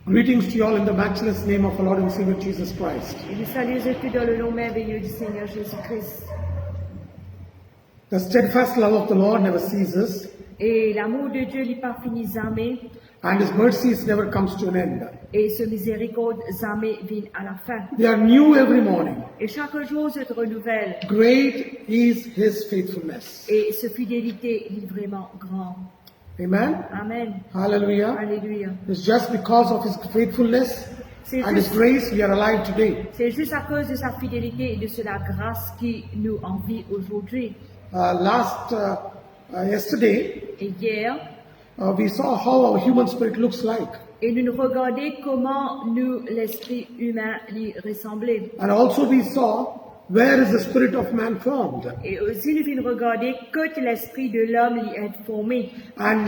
Greetings to you all in the matchless name of our Lord and Savior Jesus Christ. Et nous saluons tous dans le nom merveilleux du Seigneur Jésus-Christ. The steadfast love of the Lord never ceases, Et l'amour de Dieu n'est pas fini jamais, and His mercies never comes to an end. et ce miséricorde jamais vient à la fin. They are new every morning. Et chaque jour se renouvelle, Great is His faithfulness. et sa fidélité est vraiment grande. Amen. Amen. Hallelujah. Alléluia. It's just because of His faithfulness C'est and His juste, grace we are alive today. c'est juste à cause de sa fidélité et de sa grâce qui nous envie aujourd'hui. Yesterday, Et hier, we saw how our human spirit looks like. et nous regardons comment nous, l'esprit humain, lui ressemblait. And also we saw where is the spirit of man formed. Et aussi nous venons regarder que l'esprit de l'homme lui est formé. And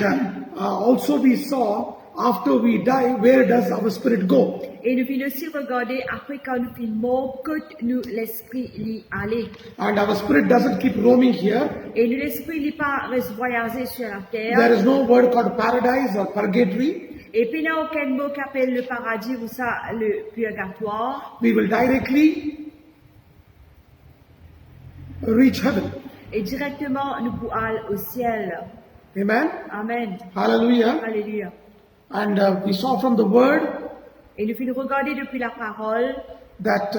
also we saw after we die, where does our spirit go? Et nous venons aussi regarder après quand nous finissons mort que nous l'esprit lui allait. And our spirit doesn't keep roaming here. Et nous l'esprit lui pas reste voyager sur la There terre. is no word called paradise or purgatory. Et puis il n'y a aucun mot qui appelle le paradis ou ça le purgatoire. We will directly reach heaven. Et directement nous pourrons aller au ciel. Amen. Amen. Hallelujah. Alléluia. And we saw from the word Et nous finissons regarder depuis la parole that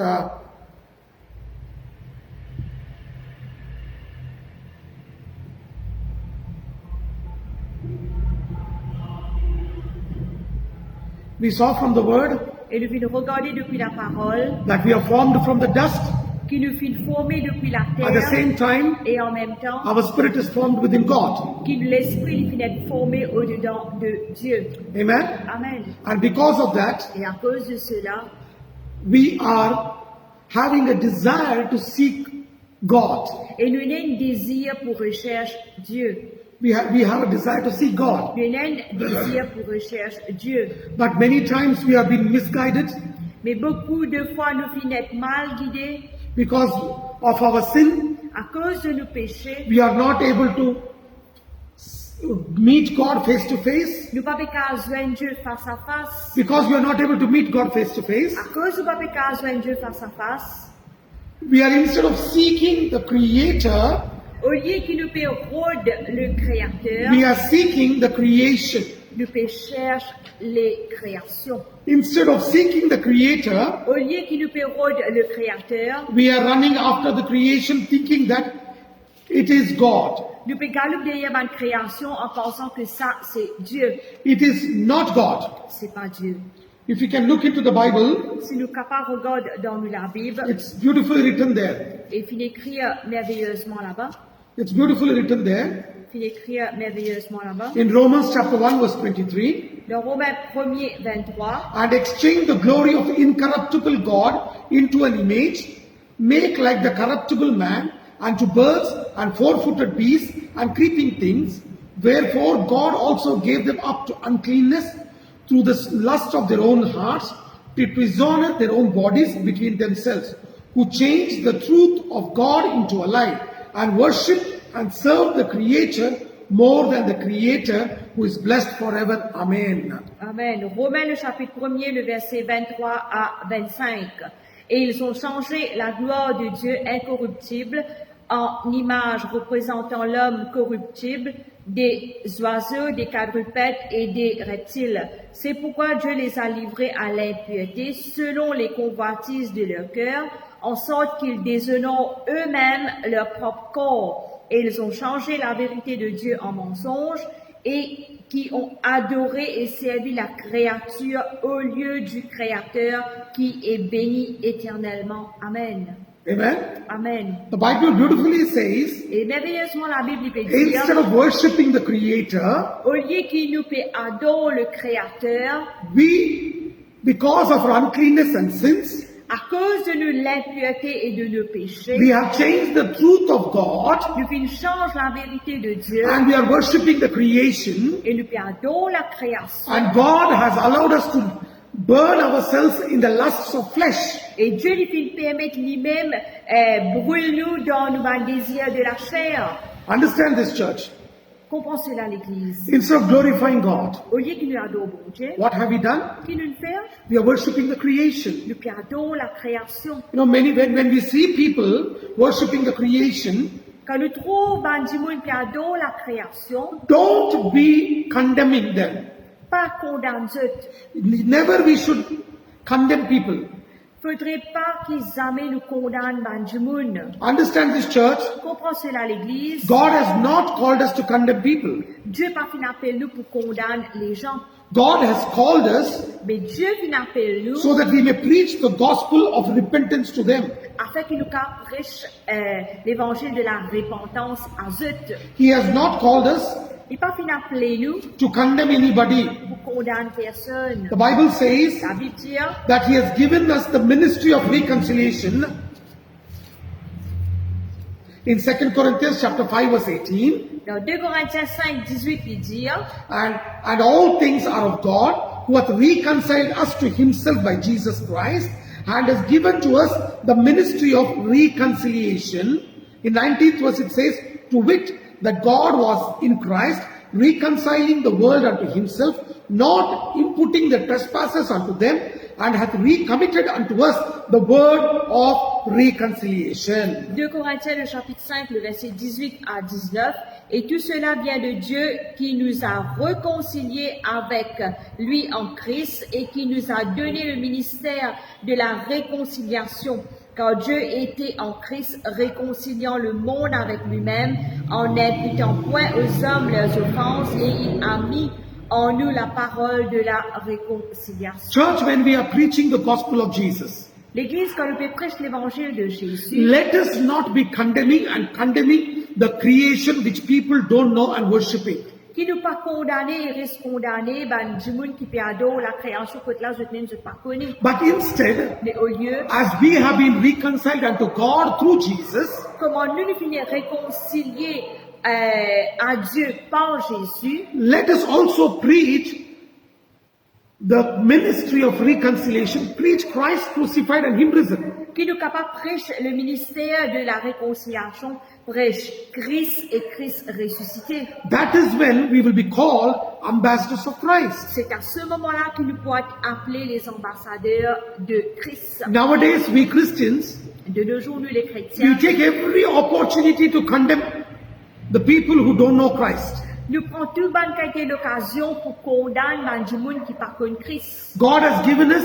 we saw from the word et nous finissons regarder depuis la parole that we are formed from the dust. qui nous finissent former depuis la At the terre same time, et en même temps our spirit is formed within God. qui l'esprit lui finit être formé au-dedans de Dieu. Amen. Amen. And because of that, Et à cause de cela, we are having a desire to seek God. et nous avons un désir pour rechercher Dieu. We have a desire to seek God. Nous avons un désir pour rechercher Dieu. But many times we have been misguided Mais beaucoup de fois, nous finissons être mal guidés because of our sin. à cause de nos péchés. We are not able to meet God face to face. Nous ne pouvons pas joindre Dieu face à face. Because we are not able to meet God face to face, À cause de nous ne pouvons pas joindre Dieu face à face. we are instead of seeking the Creator, Au lieu qu'il nous peut rôde le Créateur, we are seeking the creation. nous peut chercher les créations. Instead of seeking the Creator, Au lieu qu'il nous peut rôde le Créateur, we are running after the creation thinking that it is God. nous peut galoper derrière une création en pensant que ça c'est Dieu. It is not God. C'est pas Dieu. If you can look into the Bible, Si nous capables de regarder dans la Bible, it's beautifully written there. et puis écrire merveilleusement là-bas, It's beautifully written there. puis écrire merveilleusement là-bas, In Romans chapter 1 verse 23, dans Romains 1er 23, and exchange the glory of the incorruptible God into an image, make like the corruptible man, and to birds and four-footed beasts and creeping things. Wherefore God also gave them up to uncleanness through the lust of their own hearts, to dishonor their own bodies between themselves, who changed the truth of God into a lie, and worship and serve the Creator more than the Creator, who is blessed forever. Amen. Amen. Romains le chapitre 1er, le verset 23 à 25. Et ils ont changé la gloire de Dieu incorruptible en image représentant l'homme corruptible, des oiseaux, des quadrupèdes et des reptiles. C'est pourquoi Dieu les a livrés à l'impureté selon les convoitises de leur cœur, en sorte qu'ils déshonorent eux-mêmes leur propre corps. Et ils ont changé la vérité de Dieu en mensonge et qui ont adoré et servi la créature au lieu du Créateur qui est béni éternellement. Amen. Amen. Amen. The Bible beautifully says, Et merveilleusement la Bible peut dire, instead of worshipping the Creator, au lieu qu'il nous peut adorer le Créateur, we, because of our uncleanness and sins, à cause de nos l'impureté et de nos péchés, we have changed the truth of God, nous pouvons changer la vérité de Dieu and we are worshipping the creation, et nous pouvons adorer la création. and God has allowed us to burn ourselves in the lusts of flesh. Et Dieu lui peut permettre lui-même brûle nous dans nos désirs de la chair. Understand this, church. Comprends cela l'Église. Instead of glorifying God, Au lieu qu'il nous adore bon Dieu, what have we done? qu'il nous fait, We are worshipping the creation. nous qui adore la création. You know, when we see people worshipping the creation, Quand nous trouvons des gens qui adorent la création, don't be condemning them. pas condamner eux. Never we should condemn people. Faudrait pas qu'ils jamais nous condamnent des gens. Understand this, church. Comprends cela l'Église. God has not called us to condemn people. Dieu pas fin appelle nous pour condamner les gens. God has called us Mais Dieu fin appelle nous so that we may preach the gospel of repentance to them. afin qu'il nous prêche l'évangile de la repentance à eux. He has not called us Il pas fin appeler nous to condemn anybody. pour condamner personne. The Bible says La Bible dit that He has given us the ministry of reconciliation in 2 Corinthians chapter 5 verse 18. dans 2 Corinthiens 5, 18, il dit And all things are of God, who hath reconciled us to Himself by Jesus Christ, and has given to us the ministry of reconciliation. In 19th verse it says, to wit, that God was in Christ, reconciling the world unto Himself, not imputing the trespasses unto them, and hath recommitted unto us the word of reconciliation. 2 Corinthiens, le chapitre 5, le verset 18 à 19. Et tout cela vient de Dieu qui nous a réconciliés avec lui en Christ et qui nous a donné le ministère de la réconciliation. Car Dieu était en Christ réconciliant le monde avec lui-même en n'imputant point aux hommes leurs offenses et il a mis en nous la parole de la réconciliation. Church, when we are preaching the gospel of Jesus, L'Église, quand nous prêche l'évangile de Jésus, let us not be condemning the creation which people don't know and worshiping. qui nous pas condamner et reste condamné, ben, du monde qui peut adorer la création que là, je ne pas connaître. But instead, Mais au lieu, as we have been reconciled unto God through Jesus, comment nous finir réconcilier à Dieu par Jésus, let us also preach the ministry of reconciliation, preach Christ crucified and Him risen. qui nous capable prêche le ministère de la réconciliation, prêche Christ et Christ ressuscité. That is when we will be called ambassadors of Christ. C'est à ce moment-là que nous pourrons être appelés les ambassadeurs de Christ. Nowadays, we Christians, De nos jours, nous les we chrétiens, take every opportunity to condemn the people who don't know Christ. nous prenons toute bonne qualité d'occasion pour condamner les gens qui ne connaissent Christ. God has given us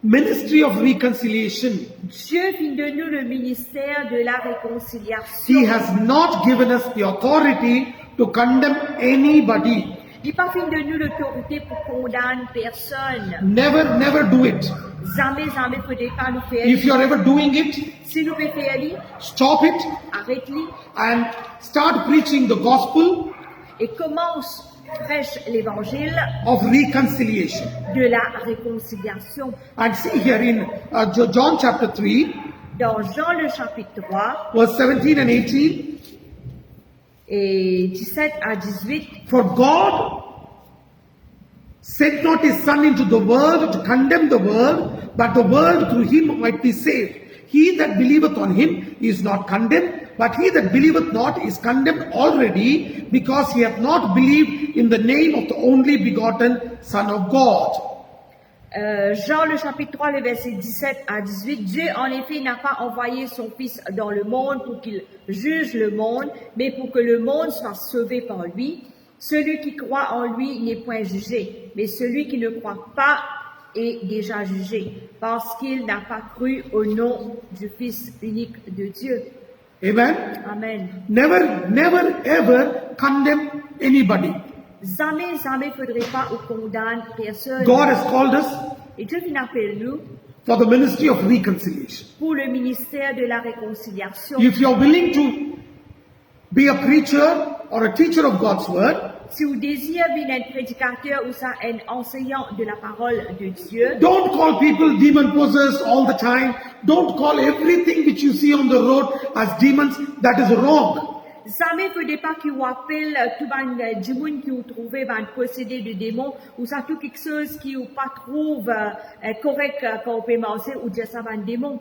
ministry of reconciliation. Dieu vient de nous le ministère de la réconciliation. He has not given us the authority to condemn anybody. Il n'a pas fait de nous l'autorité pour condamner personne. Never, never do it. Jamais, jamais, peut pas nous faire. If you are ever doing it, Si nous pouvons faire, stop it arrête-le and start preaching the gospel et commence prêche l'évangile of reconciliation. de la réconciliation. And see here in John chapter 3, Dans Jean le chapitre 3 verse 17 and 18. et 17 à 18, For God sent not His Son into the world to condemn the world, but the world through Him might be saved. He that believeth on Him is not condemned, but he that believeth not is condemned already, because he hath not believed in the name of the only begotten Son of God. Jean le chapitre 3, le verset 17 à 18, Dieu en effet n'a pas envoyé son Fils dans le monde pour qu'il juge le monde, mais pour que le monde soit sauvé par lui. Celui qui croit en lui n'est point jugé, mais celui qui ne croit pas est déjà jugé, parce qu'il n'a pas cru au nom du Fils unique de Dieu. Amen. Amen. Never, never, ever condemn anybody. Jamais, jamais faudrait pas ou condamner personne. God has called us Et Dieu vient appeler nous for the ministry of reconciliation. pour le ministère de la réconciliation. If you are willing to be a preacher or a teacher of God's word, Si vous désirez être prédicateur ou ça, un enseignant de la parole de Dieu, don't call people demon possessed all the time. Don't call everything which you see on the road as demons. That is wrong. jamais ne faudrait pas qu'il vous appelle tout le monde qui vous trouve possédé de démons ou ça tout quelque chose qui vous pas trouve correct quand on peut penser ou dire ça va un démon.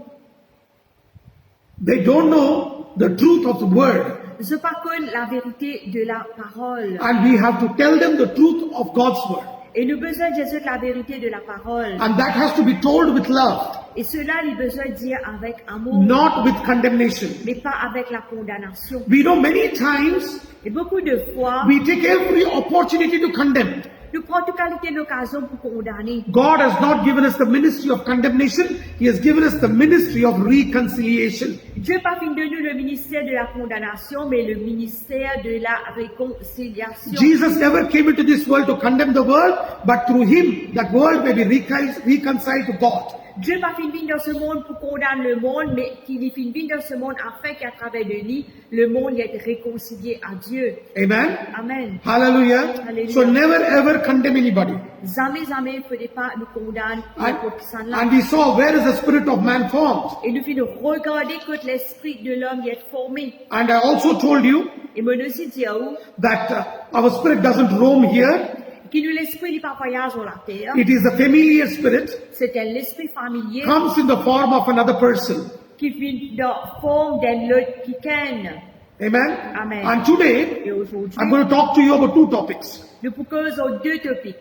They don't know the truth of the word. Ce par contre la vérité de la parole. And we have to tell them the truth of God's word. Et nous besoin de dire la vérité de la parole. And that has to be told with love, Et cela, il besoin de dire avec amour, not with condemnation. mais pas avec la condamnation. We know many times Et beaucoup de fois, we take every opportunity to condemn. nous prenons toute qualité d'occasion pour condamner. God has not given us the ministry of condemnation. He has given us the ministry of reconciliation. Dieu n'a pas fait de nous le ministère de la condamnation, mais le ministère de la réconciliation. Jesus never came into this world to condemn the world, but through him, that world may be reconciled to God. Dieu n'a pas fait venir dans ce monde pour condamner le monde, mais qu'il fait venir dans ce monde afin qu'à travers de lui, le monde ait réconcilié à Dieu. Amen. Amen. Hallelujah. Hallelujah. So never ever condemn anybody. Jamais, jamais, il ne faudrait pas nous condamner pour And, n'importe qui là. and we saw where is the spirit of man formed. Et nous faisons regarder que l'esprit de l'homme y est formé. And I also told you Et mon aussi dit à vous, that our spirit doesn't roam here. que l'esprit n'est pas voyage sur la terre. It is a familiar spirit, C'est un esprit familier comes in the form of another person. qui vient dans la forme d'un autre qui ken. Amen. Amen. And today, Et aujourd'hui, I'm going to talk to you about two topics. nous proposons deux topics.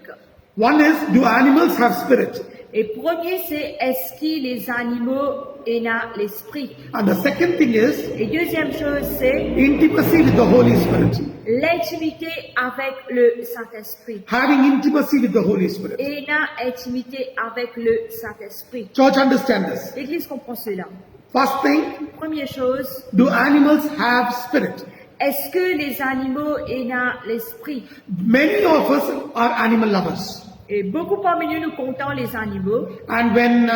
One is, do animals have spirit? Et premier, c'est est-ce que les animaux ont l'esprit? And the second thing is, Et deuxième chose, c'est intimacy with the Holy Spirit. l'intimité avec le Saint-Esprit. Having intimacy with the Holy Spirit. Et l'intimité avec le Saint-Esprit. Church, understand this. L'Église comprend cela. First thing, Première chose, do animals have spirit? est-ce que les animaux ont l'esprit? Many of us are animal lovers. Et beaucoup parmi nous, nous comptons les animaux. And when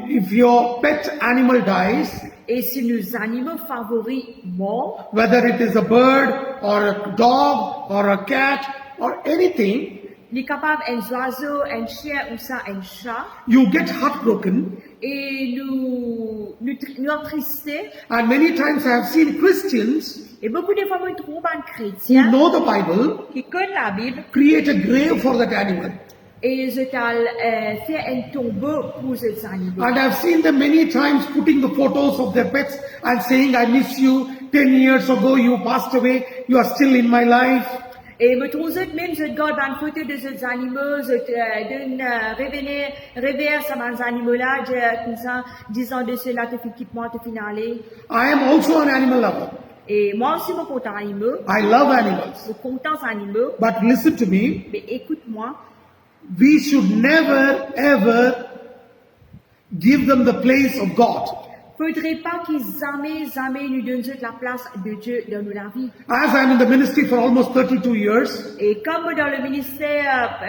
if your pet animal dies, Et si nos animaux favoris meurent, whether it is a bird or a dog or a cat or anything, il est capable un oiseau, un chien ou ça, un chat, you get heartbroken. et nous attristés. And many times I have seen Christians Et beaucoup de fois, nous trouvons un who chrétien know the Bible qui connaît la Bible create a grave for that animal. et ils ont fait un tombeau pour ces animaux. And I've seen them many times putting the photos of their pets and saying, I miss you, 10 years ago you passed away, you are still in my life. Et me trouve même, je garde une photo de ces animaux, je donne, réveille ces animaux-là, comme ça, 10 ans de cela, te fait quitte-moi, te finale. I am also an animal lover. Et moi aussi, je compte animaux, I love animals. je compte animaux, But listen to me, mais écoute-moi, we should never ever give them the place of God. faudrait pas qu'ils jamais nous donnent la place de Dieu dans nos vies. As I'm in the ministry for almost 32 years, Et comme dans le ministère,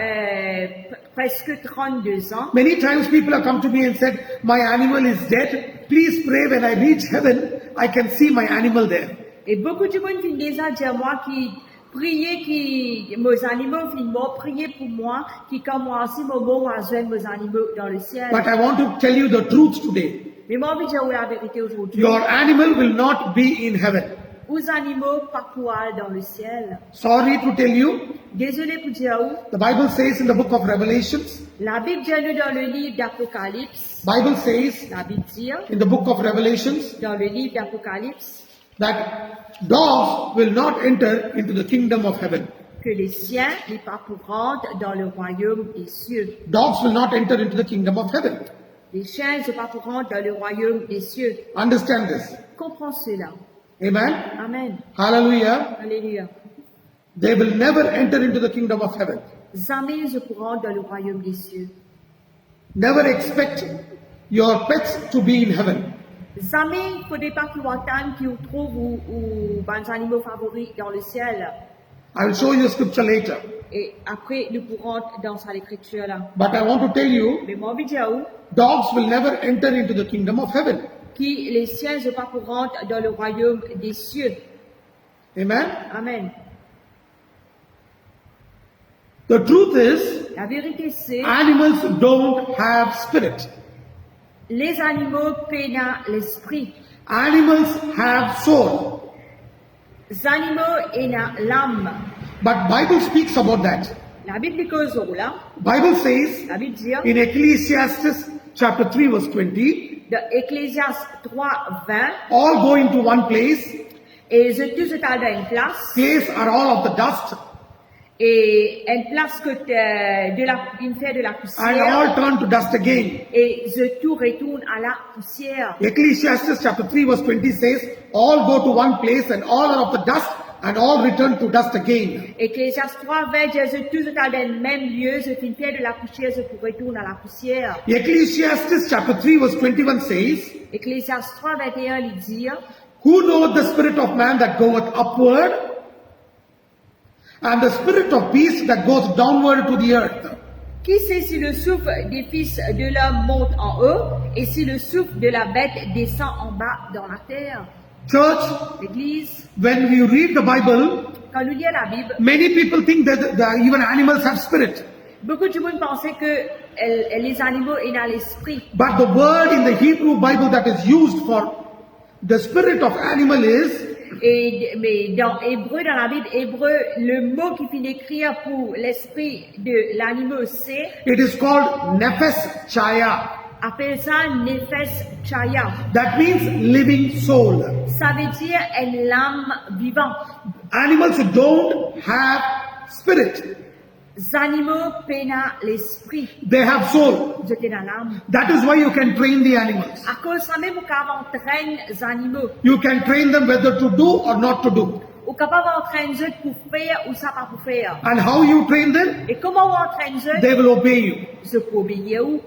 presque 32 ans, many times people have come to me and said, my animal is dead. Please pray when I reach heaven, I can see my animal there. et beaucoup de monde viennent déjà dire moi qui priez qui mes animaux viennent morts, priez pour moi qui comme moi aussi mon mot rejoindre mes animaux dans le ciel. But I want to tell you the truth today. Mais moi envie de dire la vérité aujourd'hui. Your animal will not be in heaven. Aux animaux pas pour aller dans le ciel. Sorry to tell you, Désolé pour dire où. the Bible says in the book of Revelations, La Bible dit nous dans le livre d'Apocalypse. Bible says La Bible dit in the book of Revelations dans le livre d'Apocalypse that dogs will not enter into the kingdom of heaven. que les siens n'est pas pour rentrer dans le royaume des cieux. Dogs will not enter into the kingdom of heaven. Les chiens ne sont pas pour rentrer dans le royaume des cieux. Understand this. Comprends cela. Amen. Amen. Hallelujah. Alléluia. They will never enter into the kingdom of heaven. Jamais ne pourront dans le royaume des cieux. Never expect your pets to be in heaven. Jamais il ne faudrait pas qu'ils attendent qu'ils trouvent ou les animaux favoris dans le ciel. I will show you a scripture later. Et après, nous pourrons dans cette écriture-là. But I want to tell you, Mais moi, je dis à vous, dogs will never enter into the kingdom of heaven. que les siens ne sont pas pour rentrer dans le royaume des cieux. Amen. Amen. The truth is, La vérité, c'est animals don't have spirit. les animaux peinent l'esprit. Animals have soul. Les animaux ont l'âme. But Bible speaks about that. La Bible dit que là, Bible says la Bible dit in Ecclesiastes chapter 3 verse 20, dans Ecclésiaste 3, 20, all go into one place Et ze tu ze tal da une place, Place are all of the dust, et une place que une fait de la and poussière, all turn to dust again. et ze tout retourne à la poussière. Ecclesiastes chapter 3 verse 20 says, all go to one place and all are of the dust and all return to dust again. Ecclésiaste 3, 20, je tout ze tal dans le même lieu, ze une fait de la poussière, ze tout retourne à la poussière. Ecclesiastes chapter 3 verse 21 says, Ecclésiaste 3, 21, il dit, who knoweth the spirit of man that goeth upward, and the spirit of beast that goes downward to the earth? qui sait si le souffle des fils de l'homme monte en haut et si le souffle de la bête descend en bas dans la terre? Church, L'Église, when we read the Bible, quand nous lisons la Bible, many people think that even animals have spirit. beaucoup de gens pensaient que les animaux ont dans l'esprit. But the word in the Hebrew Bible that is used for the spirit of animal is Mais dans Hébreu, dans la Bible hébreu, le mot qui finit d'écrire pour l'esprit de l'animal, c'est, it is called Nefesh Chaya. appelle ça Nefesh Chaya. That means living soul. Ça veut dire une âme vivante. Animals who don't have spirit, Les animaux peinent l'esprit. they have soul. Ils étaient dans l'âme. That is why you can train the animals. À cause de ça même, on entraîne les animaux. You can train them whether to do or not to do. On est capable d'entraîner eux pour faire ou ça pas pour faire. And how you train them? Et comment on entraîne eux? They will obey you. Ils peuvent obéir où?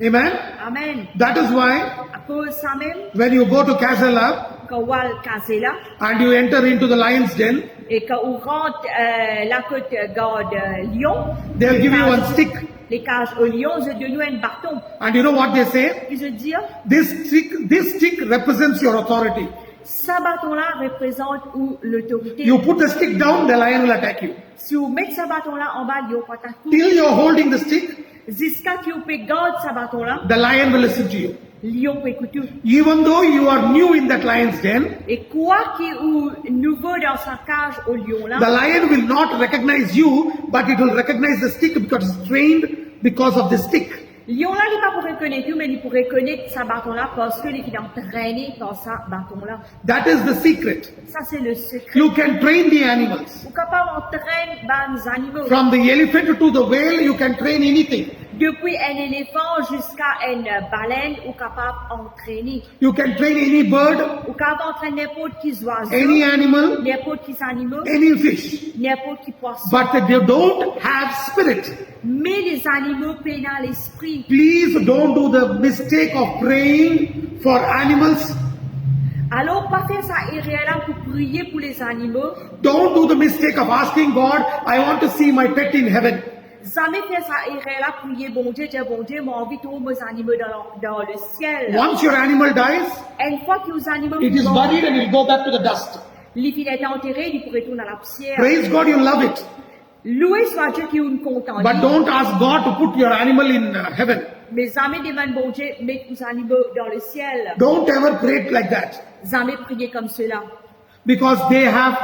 Amen. Amen. That is why À cause de ça même, when you go to Casella quand on va caser là, and you enter into the lion's den, et quand on rentre la côte garde lion, they'll give you one stick. les cages au lion, ils donnent un bâton. And you know what they say? Ils se disent, This stick represents your authority. ce bâton-là représente où l'autorité. You put the stick down, the lion will attack you. Si vous mettez ce bâton-là en bas, lion va t'attaquer. Till you're holding the stick, Jusqu'à ce que vous pouvez garder ce bâton-là, the lion will listen to you. lion peut écouter. Even though you are new in that lion's den, Et quoi qui est nouveau dans sa cage au lion-là, the lion will not recognize you, but it will recognize the stick because it's trained because of the stick. lion-là n'est pas pour reconnaître tout, mais il pourrait reconnaître ce bâton-là parce qu'il est entraîné par ce bâton-là. That is the secret. Ça, c'est le secret. You can train the animals. Vous êtes capable d'entraîner les animaux. From the elephant to the whale, you can train anything. Depuis un éléphant jusqu'à une baleine, vous êtes capable d'entraîner. You can train any bird, Vous êtes capable d'entraîner n'importe qui oiseau, any animal, n'importe qui animal, any fish. n'importe qui poisson. But they don't have spirit. Mais les animaux peinent à l'esprit. Please don't do the mistake of praying for animals. Alors, pas faire ça irréel pour prier pour les animaux. Don't do the mistake of asking God, I want to see my pet in heaven. Jamais faire ça irréel pour prier bon Dieu, dire bon Dieu, moi envie de trouver mes animaux dans le ciel. Once your animal dies, Une fois que les animaux it is buried and it will go back to the dust. les filles étaient enterrées, ils pourraient retourner dans la poussière. Praise God, you love it. Loué soit Dieu qui est une content. But don't ask God to put your animal in heaven. Mais jamais demande bon Dieu, mettre les animaux dans le ciel. Don't ever pray like that. Jamais prier comme cela. Because they have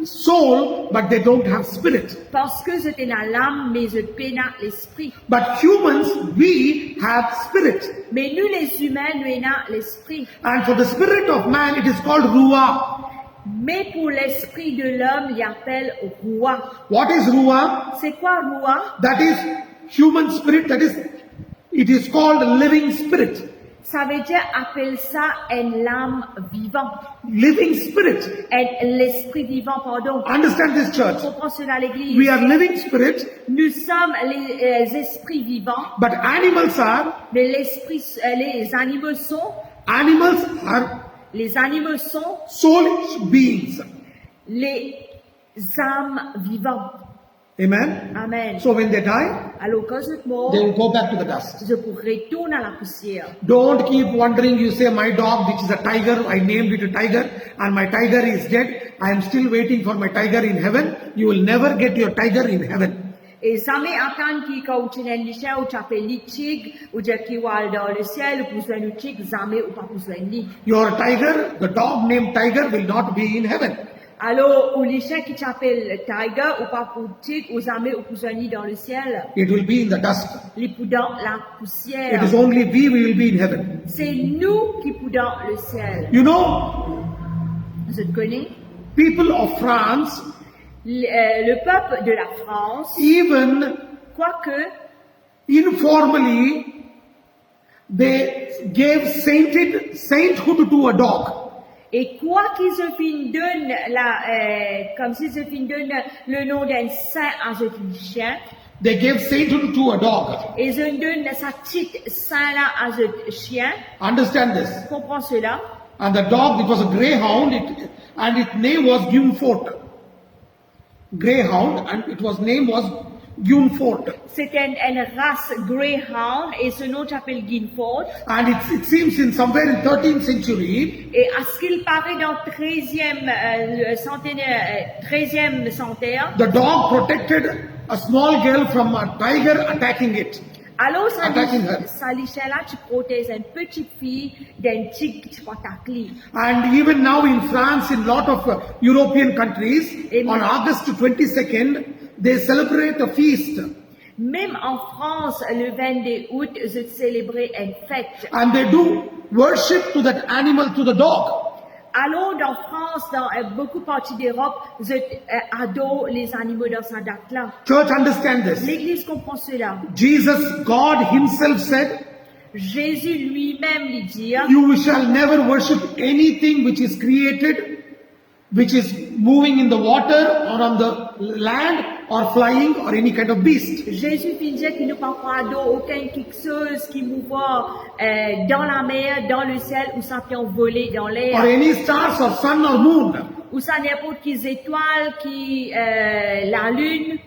soul, but they don't have spirit. Parce que c'était dans l'âme, mais je peine l'esprit. But humans, we have spirit. Mais nous, les humains, nous avons l'esprit. And for the spirit of man, it is called Ruah. Mais pour l'esprit de l'homme, il appelle roi. What is Ruah? C'est quoi roi? That is human spirit, it is called living spirit. Ça veut dire appelle ça une âme vivante. Living spirit. L'esprit vivant, pardon. Understand this, church. On comprend cela à l'église. We are living spirit, Nous sommes les esprits vivants, but animals are, mais les animaux sont soulish beings. les âmes vivantes. Amen. Amen. So when they die, Alors quand je mort, they will go back to the dust. je pourrai retourner à la poussière. Don't keep wondering, you say, my dog, which is a tiger, I named it a tiger, and my tiger is dead. I am still waiting for my tiger in heaven. You will never get your tiger in heaven. Et jamais attendre qu'il y ait un chien ou tu appelles les tigres ou dire qu'il va dans le ciel ou besoin de tigre, jamais ou pas besoin de lui. Your tiger, the dog named tiger, will not be in heaven. Alors, ou les chiens qui t'appellent tiger ou pas pour tigre ou jamais ou besoin de lui dans le ciel, It will be in the dust. les poudants la poussière. It is only we will be in heaven. C'est nous qui poudons le ciel. You know, Je te connais. People of France, Le peuple de la France, even quoique, informally, they gave sainthood to a dog. et quoi qu'ils se fin donnent comme s'ils se fin donnent le nom d'un saint à ce chien, They gave sainthood to a dog. et ils donnent sa titre saint là à ce chien. Understand this. Comprends cela? And the dog, it was a greyhound, and its name was Gunfort. Greyhound, and name was Gunfort. C'est une race Greyhound et ce nom s'appelle Guilford. And it seems in somewhere in 13th century, Et à ce qu'il paraît dans 13e centenaire, the dog protected a small girl from a tiger attacking it. alors Attacking her. ça là tu protèges une petite fille d'un tigre qui va t'attaquer. And even now in France, in lot of European countries, Amen. on August 22nd, they celebrate a feast. Même en France, le 22 août, je célébrais une fête. And they do worship to that animal, to the dog. Alors, dans France, dans beaucoup de parties d'Europe, je adore les animaux dans sa date là. Church, understand this. L'Église comprend cela. Jesus, God himself said, Jésus lui-même lui dit, you shall never worship anything which is created, which is moving in the water or on the land or flying or any kind of beast. Jésus fit dire qu'il ne peut pas adorer aucun quelque chose qui mouve dans la mer, dans le ciel, ou ça peut voler dans Or l'air, any stars or sun or moon. ou ça n'importe quelles étoiles, la lune.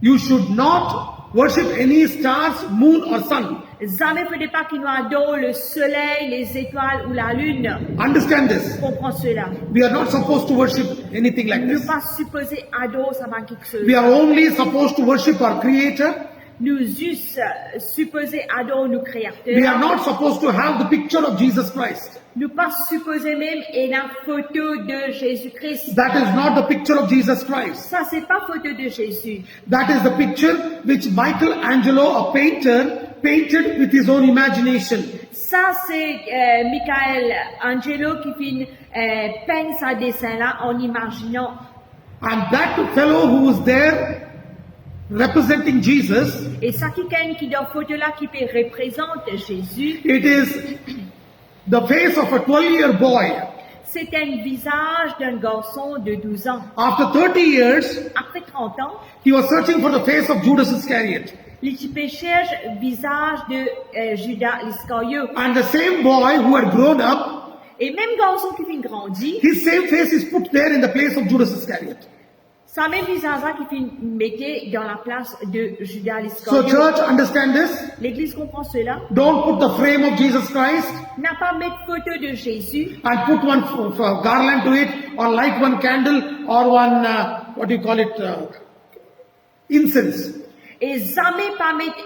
You should not worship any stars, moon or sun. Jamais faudrait pas qu'il nous adore le soleil, les étoiles ou la lune. Understand this. Comprends cela. We are not supposed to worship anything like Nous this. pas supposés adorer ça quelque chose. We are only supposed to worship our Creator. Nous eussent supposés adorer nos We créateurs. are not supposed to have the picture of Jesus Christ. Nous pas supposés même et la photo de Jésus-Christ. That is not the picture of Jesus Christ. Ça c'est pas photo de Jésus. That is the picture which Michelangelo, a painter, painted with his own imagination. Ça c'est Michael Angelo qui fit peindre sa dessin là en imaginant. And that fellow who was there representing Jesus, Et ça qui dans photo là qui peut représenter Jésus, it is the face of a 12-year boy. c'est un visage d'un garçon de 12 ans. After 30 years, Après 30 ans, he was searching for the face of Judas Iscariot. l'équipe cherche le visage de Judas l'Iscariote. And the same boy who had grown up, Et même garçon qui fait grandi, his same face is put there in the place of Judas Iscariot. ça même visage là qui fait mettre dans la place de Judas So l'Iscariote. church, understand this. L'Église comprend cela. Don't put the frame of Jesus Christ N'a pas mettre photo de Jésus and put one garland to it or light one candle or one, incense. et jamais pas mettre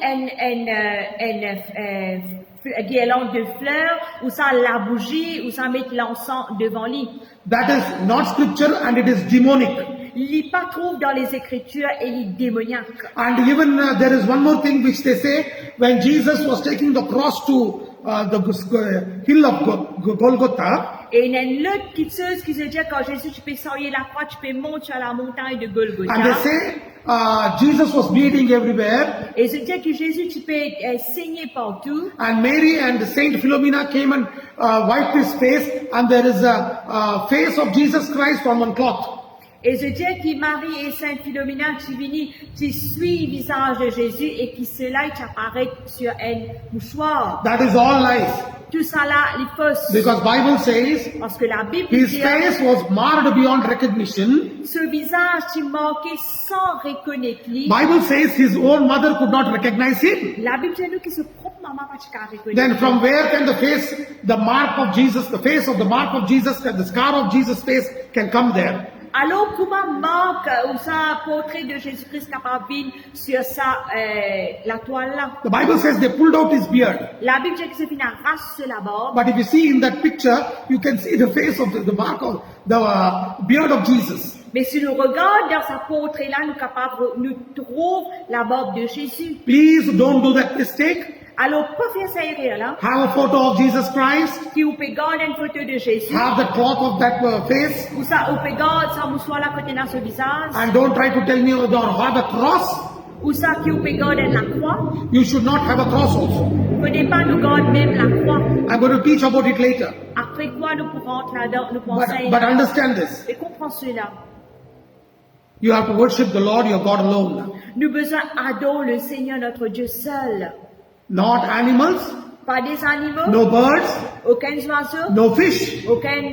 guirlande de fleurs ou ça la bougie ou ça mettre l'encens devant lui. That is not scripture and it is demonic. Il pas trouve dans les Écritures et il est démoniaque. And even there is one more thing which they say when Jesus was taking the cross to the hill of Golgotha. Et il y a une autre petite chose qui se dit quand Jésus tu peux sortir la croix, tu peux monter sur la montagne de And they Golgotha. say Jesus was bleeding everywhere. Et se dit que Jésus tu peux saigner partout. And Mary and Saint Philomena came and wiped his face, and there is a face of Jesus Christ on one cloth. Et je dis que Marie et Sainte Philomena qui viennent, qui suivent le visage de Jésus et qui cela qui apparaît sur un mouchoir. That is all lies. Tout ça là, les fausses. Because Bible says Parce que la Bible his dit, face was marred beyond recognition. ce visage qui manquait sans reconnaître lui. Bible says his own mother could not recognize him. La Bible dit nous que ce propre maman pas reconnaître. Then from where can the face, the mark of Jesus, the face of the mark of Jesus, the scar of Jesus' face can come there? Alors, comment marque ou ça portrait de Jésus-Christ capable sur sa la toile là? The Bible says they pulled out his beard. La Bible dit que c'est une race sur la barbe. But if you see in that picture, you can see the face of the mark of the beard of Jesus. Mais si nous regardons dans sa portrait là, nous capables, nous trouvons la barbe de Jésus. Please don't do that mistake. Alors, pas faire ça là, have a photo of Jesus Christ, qui ou peut garder une photo de Jésus, have the cloth of that face, ou ça, ou peut garder sa mouchoir là côté dans ce visage, and don't try to tell me you don't have a cross. ou ça, qui ou peut garder la croix. You should not have a cross also. Faut pas nous garder même la croix. I'm going to teach about it later. Après quoi, nous pourrons entrer là-dedans, nous pourrons But understand this. et comprendre cela. You have to worship the Lord your God alone. Nous besoin adorer le Seigneur notre Dieu seul. Not animals, Pas des animaux, no birds, aucun oiseau, no fish, aucun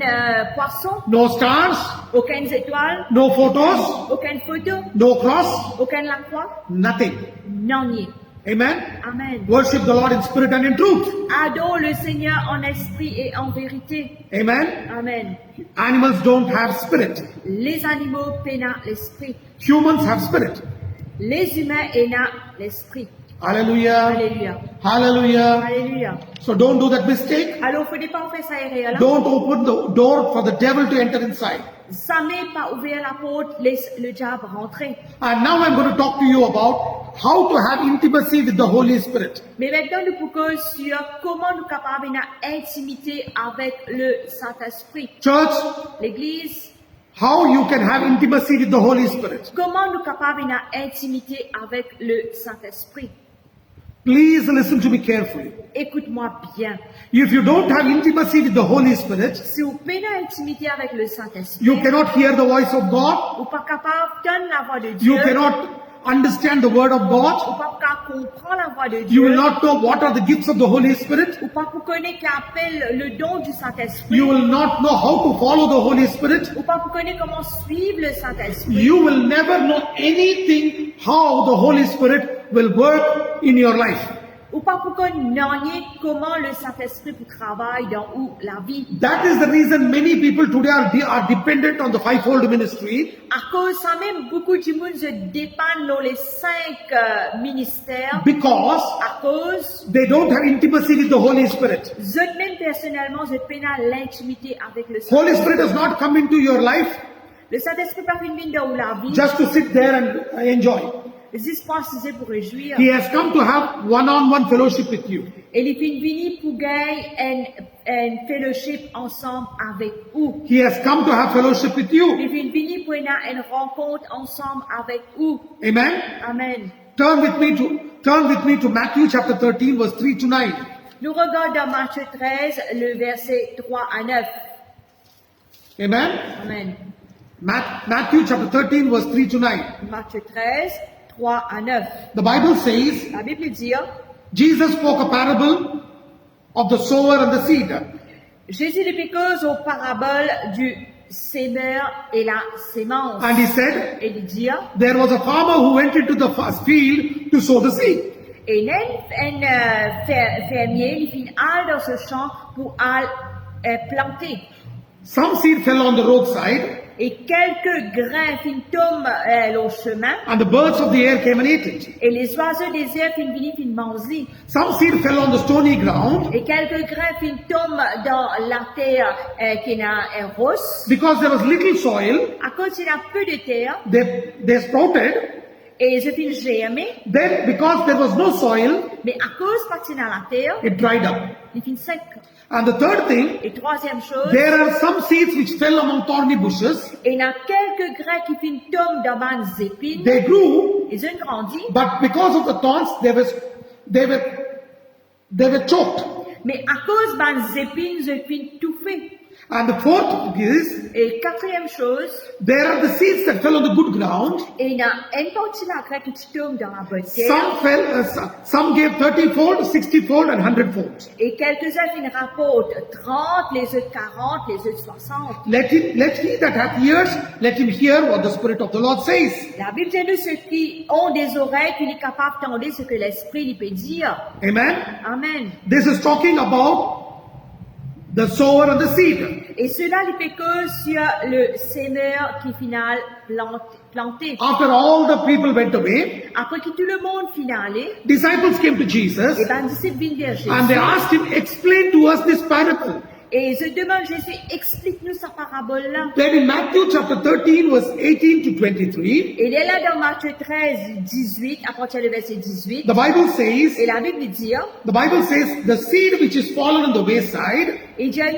poisson, no stars, aucune étoile, no photos, aucune photo, no cross, aucune la croix, nothing. non nier. Amen. Amen. Worship the Lord in spirit and in truth. Adore le Seigneur en esprit et en vérité. Amen. Amen. Animals don't have spirit. Les animaux pénent l'esprit. Humans have spirit. Les humains pénent l'esprit. Hallelujah. Alléluia. Hallelujah. Alléluia. So don't do that mistake. Alors, faut pas faire ça là. Don't open the door for the devil to enter inside. Ça n'est pas ouvert la porte, laisse le diable rentrer. And now I'm going to talk to you about how to have intimacy with the Holy Spirit. Mais maintenant, nous pouvons sur comment nous capables d'avoir intimité avec le Saint-Esprit. Church, L'Église, how you can have intimacy with the Holy Spirit. comment nous capables d'avoir intimité avec le Saint-Esprit. Please listen to me carefully. Écoute-moi bien. If you don't have intimacy with the Holy Spirit, Si vous peinez intimité avec le Saint-Esprit, you cannot hear the voice of God. vous pas capable d'entendre la voix de Dieu, You cannot understand the word of vous God. pas capable comprendre la voix de You Dieu, will not know what are the gifts of the Holy Spirit. vous pas connaître qu'appelle le don du Saint-Esprit, You will not know how to follow the Holy Spirit. vous pas connaître comment suivre le Saint-Esprit. You will never know anything how the Holy Spirit will work in your life. Ou pas pour connaître comment le Saint-Esprit peut travailler dans ou la vie. That is the reason many people today are dependent on the fivefold ministry. À cause de ça même, beaucoup de monde se dépendent dans les 5 ministères. Because À cause, they don't have intimacy with the Holy Spirit. je même personnellement, je peine à l'intimité avec le Holy Saint-Esprit. Spirit does not come into your life Le Saint-Esprit pas venir dans la vie, just to sit there and enjoy. juste pour assiser pour réjouir. He has come to have one-on-one fellowship with you. Et il est venu pour gagner un fellowship ensemble avec vous. He has come to have fellowship with Il you. est venu pour avoir une rencontre ensemble avec vous. Amen. Amen. Turn with me to Matthew chapter 13 verse 3 to 9. Nous regardons Matthieu 13, le verset 3 à 9. Amen. Amen. Matthew chapter 13 verse 3 to 9. Matthieu 13, 3 à 9. The Bible says, La Bible dit, Jesus spoke a parable of the sower and the seed. Jésus dit cause aux paraboles du sémeur et la sémence. And he said, Et il dit, there was a farmer who went into the field to sow the seed. et un fermier, il fit aller dans ce champ pour aller planter. Some seed fell on the roadside, Et quelques grains fin tombent au chemin, and the birds of the air came and ate it. et les oiseaux des airs fin venir fin manger. Some seed fell on the stony ground, Et quelques grains fin tombent dans la terre qui n'a un rose. because there was little soil. À cause qu'il y a peu de terre, They sprouted. et je fin germer, Then, because there was no soil, mais à cause parce qu'il y a la terre, it dried up. il fin sec. And the third thing, Et troisième chose, there are some seeds which fell among thorny bushes. et il y a quelques grains qui fin tombent dans les épines, They grew, ils ont grandi, but because of the thorns, they were choked. mais à cause des épines, ils ont fin tout fait. And the fourth is, Et quatrième chose, there are the seeds that fell on the good ground. et il y a un petit grain qui tombe dans la bonne terre, Some gave 30-fold, 60-fold, and 100-fold. et quelques-uns fin rapportent 30, les autres 40, les autres 60. Let he that hath ears, let him hear what the Spirit of the Lord says. La Bible dit nous ceux qui ont des oreilles, qui sont capables d'entendre ce que l'Esprit lui peut dire. Amen. Amen. This is talking about the sower and the seed. Et cela lui fait que sur le sémeur qui final planté. After all the people went away, Après que tout le monde finalé, disciples came to Jesus et ben disciples viennent vers Jésus. and they asked him, explain to us this parable. Et je demande Jésus, explique-nous sa parabole-là. Then in Matthew chapter 13, verse 18 to 23, Et il est là dans Matthieu 13, 18, à partir du verset 18. the Bible says, Et la Bible dit, the seed which is fallen on the wayside, il dit à nous,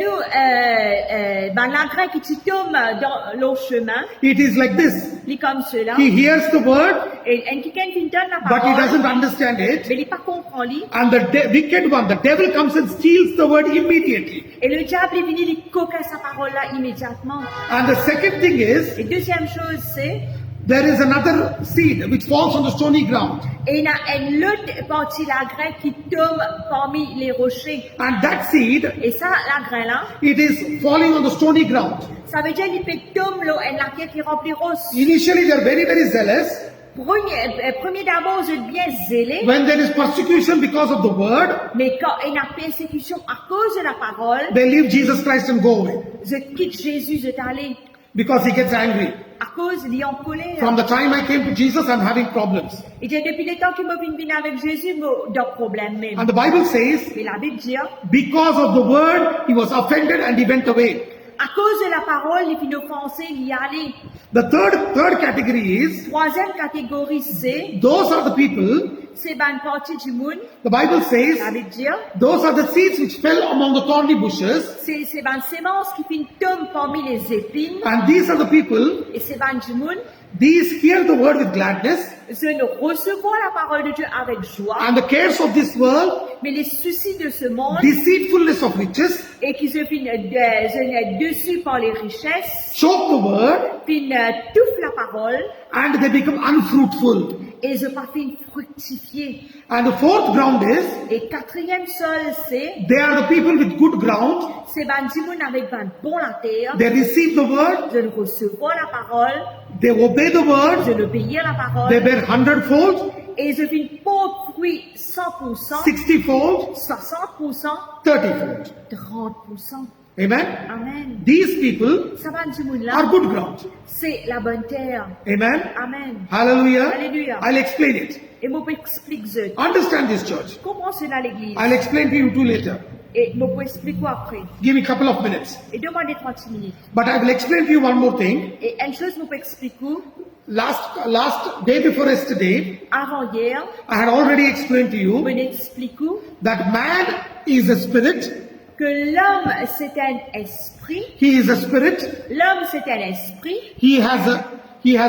l'engrais qui tombe dans le chemin, it is like this. il est comme cela. He hears the word, Et quelqu'un qui donne la but he doesn't parole, understand it. mais il n'est pas comprend lui. And the wicked one, the devil comes and steals the word immediately. Et le diable est venu, il coquait sa parole-là immédiatement. And the second thing is, Et deuxième chose, c'est, there is another seed which falls on the stony ground. et il y a une autre partie de la graine qui tombe parmi les rochers. And that seed, Et ça, la graine-là, it is falling on the stony ground. ça veut dire qu'il peut tomber l'eau et la terre qui remplit rose. Initially, they are very, very zealous. Premier d'abord, vous êtes bien zélés, When there is persecution because of the word, mais quand il y a persécution à cause de la parole, they leave Jesus Christ and go away je quitte Jésus, je t'allais. because he gets angry. À cause, il est en colère. From the time I came to Jesus, I'm having problems. Et depuis le temps qu'il m'a vu venir avec Jésus, il a des problèmes même. And the Bible says, Et la Bible dit, because of the word, he was offended and he went away. à cause de la parole, il finit offensé, il y allait. The third category is, Troisième catégorie, c'est those are the people, une partie du monde. the Bible says, La Bible dit, those are the seeds which fell among the thorny bushes. c'est une sémence qui finit tombe parmi les épines. And these are the people, Et c'est du monde. these hear the word with gladness, Je ne recevons la parole de Dieu avec joie, and the cares of this world, mais les soucis de ce monde, deceitfulness of riches, et qui se finissent dessus par les richesses, choke the word, puis touffent la parole, and they become unfruitful. et je pas fin fructifier. And the fourth ground is, Et quatrième sol, c'est they are the people with good ground. du monde avec un bon la terre, They receive the word, je ne recevrai la parole, they obey the je word, ne obéir la they parole, bear 100-fold, et je finis pas fruit 100%, 60-fold, 60%, 30-fold. 30%. Amen? Amen. These people Ça va du monde are là, good ground. c'est la bonne terre. Amen? Amen. Hallelujah. Hallelujah. I'll explain it. Et moi, explique-je. Understand this, church. Comment c'est dans l'église? I'll explain to you too later. Et moi, explique après. Give me a couple of minutes. Et demandez 30 minutes. But I will explain to you one more thing. Et une chose, moi, explique Last day before yesterday, avant hier, I had already explained to you moi, explique that man is a spirit. que l'homme, c'est un esprit. He is a spirit. L'homme, c'est un esprit. He has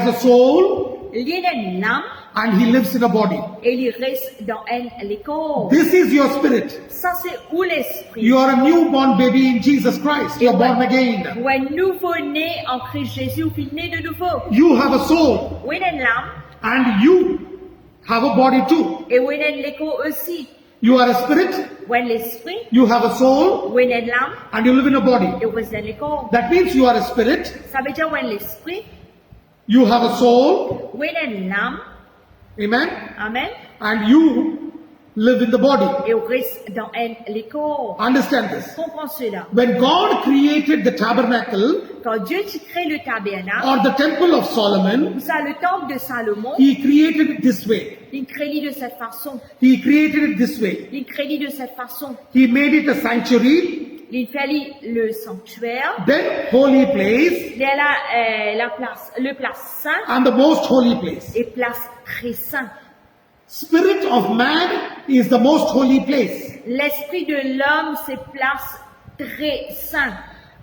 a soul, Il y a une âme. and he lives in a body. Et il reste dans un corps. This is your spirit. Ça, c'est où l'esprit? You are a newborn baby in Jesus Christ. You are born again. Ou un nouveau-né en Christ Jésus, ou puis né de nouveau. You have a soul, Ou une âme. and you have a body too. Et où une corps aussi. You are a spirit, Ou un l'esprit. you have a soul, Ou une âme. and you live in a body. Et où reste dans le corps. That means you are a spirit, Ça veut dire où un l'esprit. you have a soul, Où une âme. amen, Amen. and you live in the body. Et où reste dans un corps. Understand this. Comprends cela. When God created the tabernacle Quand Dieu crée le tabernacle, or the temple of Solomon, ou ça, le temple de Salomon, He created it this way. il crée de cette façon. He created it this way. Il crée de cette façon. He made it a sanctuary, Il fait le sanctuaire. then holy place, Il y a la place, le place saint and the most holy place. et place très saint. Spirit of man is the most holy place. L'esprit de l'homme, c'est place très saint.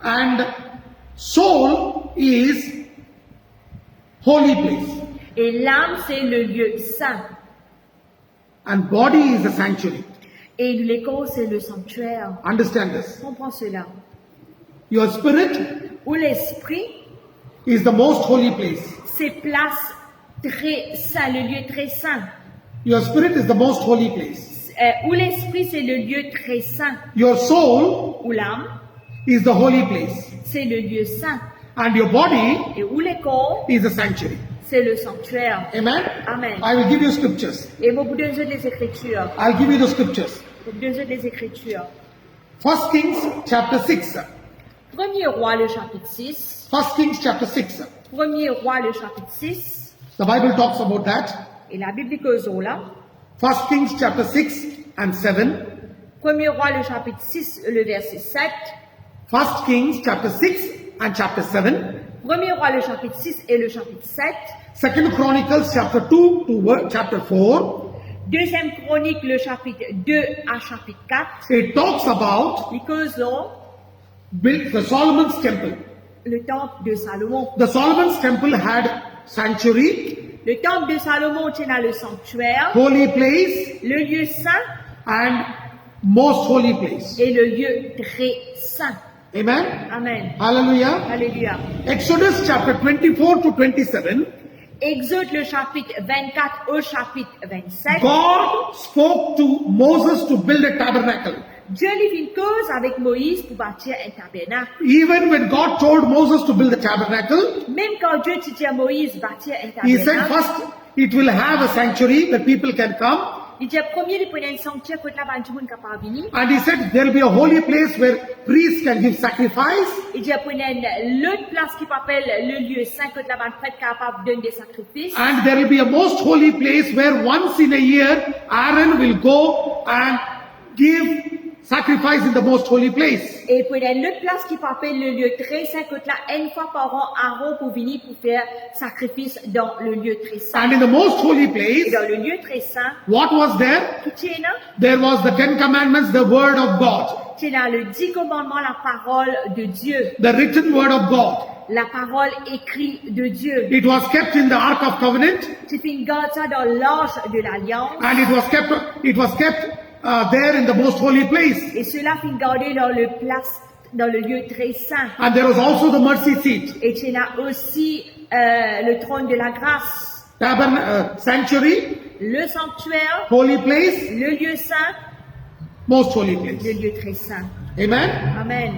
And soul is holy place. Et l'âme, c'est le lieu saint. And body is a sanctuary. Et le corps, c'est le sanctuaire. Understand this. Comprends cela. Your spirit Où l'esprit, is the most holy place. c'est place très saint, le lieu très saint. Your spirit is the most holy place. Où l'esprit, c'est le lieu très saint. Your soul Où l'âme, is the holy place. c'est le lieu saint. And your body Et où le corps, is a sanctuary. c'est le sanctuaire. Amen? Amen. I will give you scriptures. Et moi, vous donnez les Écritures. I'll give you the scriptures. Vous donnez les Écritures. 1 Kings chapter 6. Premier roi, le chapitre 6. 1 Kings chapter 6. Premier roi, le chapitre 6. The Bible talks about that. Et la Bible cause là. 1 Kings chapter 6 and 7. Premier roi, le chapitre 6, le verset 7. 1 Kings chapter 6 and chapter 7. Premier roi le chapitre 6 et le chapitre 7. 2 Chronicles chapter 2 to chapter 4. Deuxième chronique le chapitre 2 à chapitre 4. It talks about Because là, built the Solomon's temple. le temple de Salomon. The Solomon's temple had sanctuary, Le temple de Salomon tient le sanctuaire, holy place, le lieu saint and most holy place. et le lieu très saint. Amen. Amen. Hallelujah. Alléluia. Exodus chapter 24 to 27. Exode le chapitre 24 au chapitre 27. God spoke to Moses to build a tabernacle. Dieu lui fit une cause avec Moïse pour bâtir un tabernacle. Even when God told Moses to build the tabernacle, Même quand Dieu dit à Moïse bâtir un he said tabernacle, first it will have a sanctuary where people can come. il dit premier il prenait un sanctuaire côté là-bas tout le monde capable venir. And he said there will be a holy place where priests can give sacrifice. Il dit prenait l'autre place qui s'appelle le lieu saint côté là-bas prêtre capable de donner des sacrifices. And there will be a most holy place where once in a year Aaron will go and give sacrifice in the most holy place. Et prenait l'autre place qui s'appelle le lieu très saint côté là une fois par an Aaron pour venir pour faire sacrifice dans le lieu très saint. And in the most holy Et place, dans le lieu très saint, what was there? qui est là? There was the 10 commandments, the word of God, C'est là le 10 commandements, la parole de Dieu, the written word of God. la parole écrite de Dieu. It was kept in the Ark of Covenant, Tu fais une garde ça dans l'arche de l'alliance. and it was kept there in the most holy place. Et cela fait garder dans le lieu très saint. And there was also the mercy seat, Et tu as aussi le trône de la grâce, sanctuary, le sanctuaire, holy place, le lieu saint, most holy le place. lieu très saint. Amen. Amen.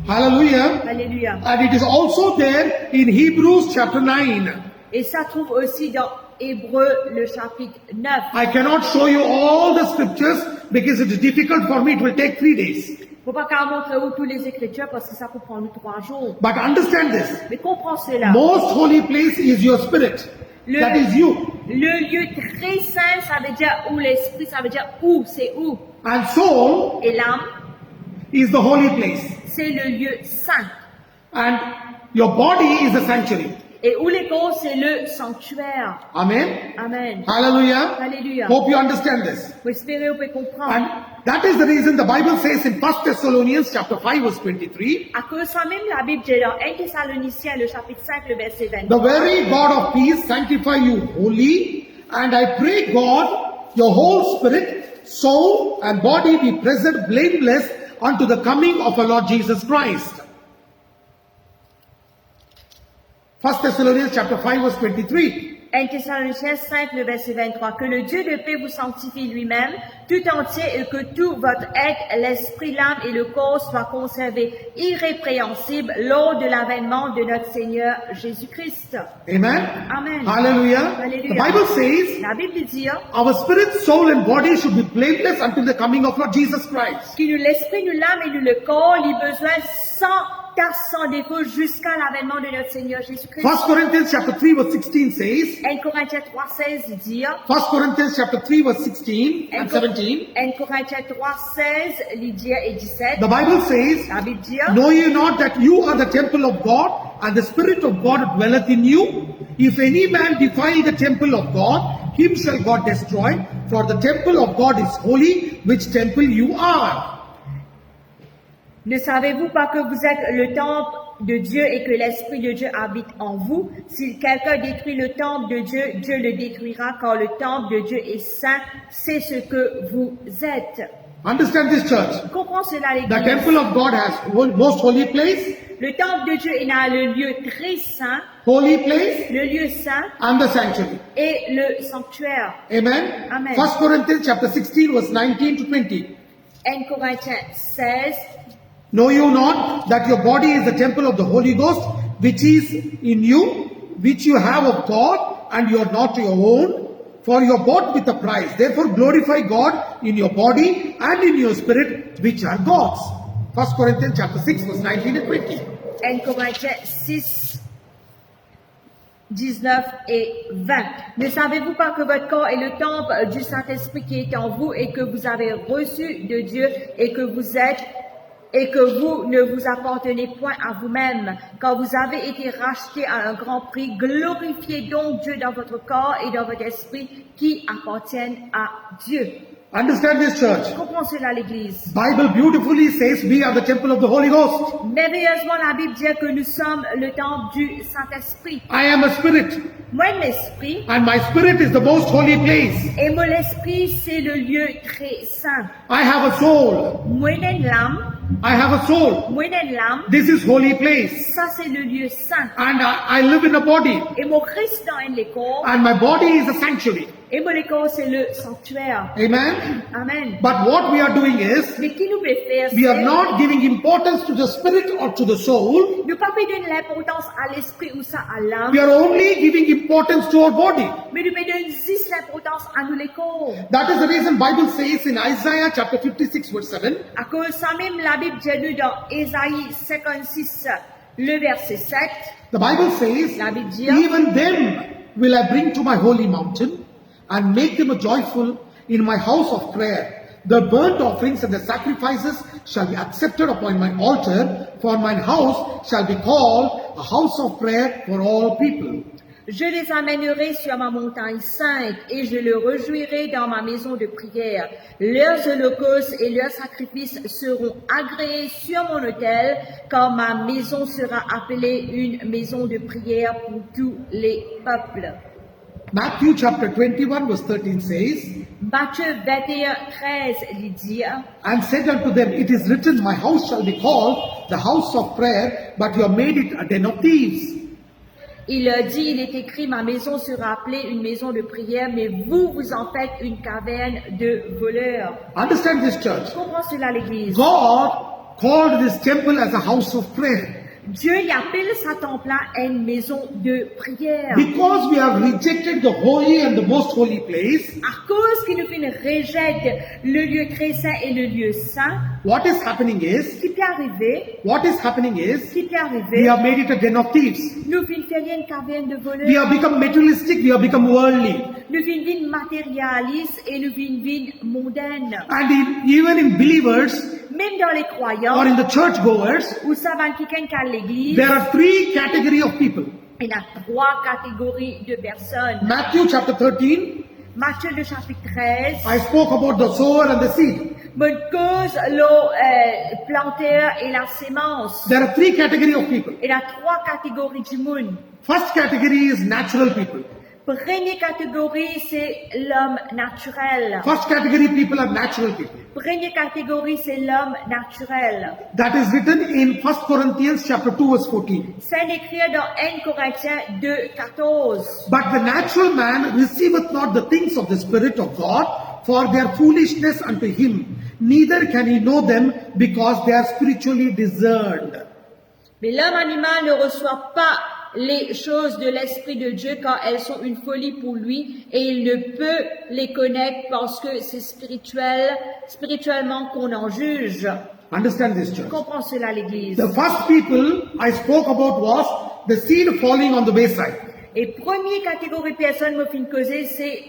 Hallelujah. Alléluia. And it is also there in Hebrews chapter 9. Et ça trouve aussi dans Hébreux le chapitre 9. I cannot show you all the scriptures because it is difficult for me. It will take 3 days. Faut pas qu'à montrer où tous les écritures parce que ça peut prendre 3 jours. But understand this. Mais comprends cela. Most holy place is your spirit. That is you. Le lieu très saint, ça veut dire où l'esprit, ça veut dire où, c'est où. And soul Et l'âme, is the holy place. c'est le lieu saint. And your body is the sanctuary. Et où les corps, c'est le sanctuaire. Amen. Amen. Hallelujah. Alléluia. Hope you understand this. Vous espérez, vous pouvez comprendre. And that is the reason the Bible says in 1 Thessalonians chapter 5 verse 23, À cause de ça même, la Bible dit dans 1 Thessaloniciens, le chapitre 5, le verset the 23. very God of peace sanctify you wholly, and I pray God, your whole spirit, soul, and body be present blameless unto the coming of our Lord Jesus Christ. 1 Thessalonians chapter 5 verse 23. 1 Thessaloniciens 5, le verset 23. Que le Dieu de paix vous sanctifie lui-même, tout entier, et que tout votre être, l'esprit, l'âme et le corps soient conservés irrépréhensibles lors de l'avènement de notre Seigneur Jésus-Christ. Amen. Amen. Hallelujah. Hallelujah. The Bible says La Bible dit our spirit, soul, and body should be blameless until the coming of Lord Jesus Christ. que nous, l'esprit, nous, l'âme et nous, le corps, les besoins sans tache, sans défaut jusqu'à l'avènement de notre Seigneur Jésus-Christ. 1 Corinthians chapter 3 verse 16 says, 1 Corinthiens 3, 16 dit 1 Corinthians chapter 3 verse 16 and 17, 1 Corinthiens 3, 16, il dit et 17. the Bible says, La Bible dit know ye not that you are the temple of God, and the Spirit of God dwelleth in you? If any man defile the temple of God, him shall God destroy, for the temple of God is holy, which temple you are. Ne savez-vous pas que vous êtes le temple de Dieu et que l'Esprit de Dieu habite en vous? Si quelqu'un détruit le temple de Dieu, Dieu le détruira, car le temple de Dieu est saint, c'est ce que vous êtes. Understand this, church. Comprends cela, The l'Église. temple of God has most holy place, Le temple de Dieu est dans le lieu très saint, holy place, le lieu saint and the sanctuary. et le sanctuaire. Amen. Amen. 1 Corinthians chapter 16 verse 19 to 20. 1 Corinthiens 16. Know you not that your body is the temple of the Holy Ghost, which is in you, which you have of God, and you are not your own? For you are bought with a price. Therefore glorify God in your body and in your spirit, which are God's. 1 Corinthians chapter 6 verse 19 and 20. 1 Corinthiens 6, 19 et 20. Ne savez-vous pas que votre corps est le temple du Saint-Esprit qui est en vous et que vous avez reçu de Dieu et que vous êtes et que vous ne vous appartenez point à vous-même, quand vous avez été rachetés à un grand prix. Glorifiez donc Dieu dans votre corps et dans votre esprit qui appartiennent à Dieu. Understand this, church. Comprends cela, l'Église. Bible beautifully says we are the temple of the Holy Ghost. Merveilleusement, la Bible dit que nous sommes le temple du Saint-Esprit. I am a spirit, Moi, l'Esprit, and my spirit is the most holy place. et mon esprit, c'est le lieu très saint. I have a soul. Moi, l'âme, I have a soul. moi, l'âme, This is holy place. ça c'est le lieu saint. And I live in a body. Et mon Christ dans le corps, And my body is a sanctuary. et mon corps c'est le sanctuaire. Amen. Amen. But what we are doing is, Mais qui nous fait faire, we are c'est not giving importance to the spirit or to the soul. ne pas donner l'importance à l'esprit ou ça à l'âme, We are only giving importance to our body. mais nous donnons juste l'importance à nous les corps. That is the reason Bible says in Isaiah chapter 56 verse 7, À cause de ça même, la Bible dit nous dans Ésaïe 56, le verset 7, the Bible says, la Bible dit, even them will I bring to my holy mountain and make them joyful in my house of prayer. The burnt offerings and the sacrifices shall be accepted upon my altar, for mine house shall be called a house of prayer for all people. je les amènerai sur ma montagne sainte et je le réjouirai dans ma maison de prière. Leurs holocaustes et leurs sacrifices seront agréés sur mon autel, car ma maison sera appelée une maison de prière pour tous les peuples. Matthew chapter 21 verse 13 says, Matthieu 21, 13 lui dit, and said unto them, it is written, my house shall be called the house of prayer, but you have made it a den of thieves. il dit, il est écrit, ma maison sera appelée une maison de prière, mais vous, vous en faites une caverne de voleurs. Understand this, church. Comprends cela, l'Église. God called this temple as a house of prayer. Dieu y appelle sa temple à une maison de prière. Because we have rejected the holy and the most holy place, À cause qu'il nous rejette le lieu très saint et le lieu saint, what is happening ce is, qui peut arriver, ce qui peut arriver, we we have made it a den of thieves. nous finissons faire une caverne de voleurs. We have become materialistic, we have become worldly. Nous finissons matérialistes et nous finissons mondaines. And even in believers Même dans les or croyants, in the churchgoers, ou ça va quelqu'un qui a l'église, there are three categories of people. il y a trois catégories de personnes. Matthew chapter 13, Matthieu le chapitre 13, I spoke about the sower and the seed. bonne cause, l'eau planteur et la sémence. There are three categories of people. Il y a trois catégories du monde. First category is natural people. Première catégorie, c'est l'homme naturel. First category people are natural people. Première catégorie, c'est l'homme naturel. That is written in 1 Corinthians chapter 2 verse 14. C'est écrit dans 1 Corinthiens 2, 14. But the natural man receiveth not the things of the Spirit of God, for they are foolishness unto him. Neither can he know them, because they are spiritually discerned. Mais l'homme animal ne reçoit pas les choses de l'Esprit de Dieu car elles sont une folie pour lui et il ne peut les connaître parce que c'est spirituellement qu'on en juge. Understand this, church. Comprends cela, l'Église. The first people I spoke about was the seed falling on the wayside. Et première catégorie de personnes me fin causer, c'est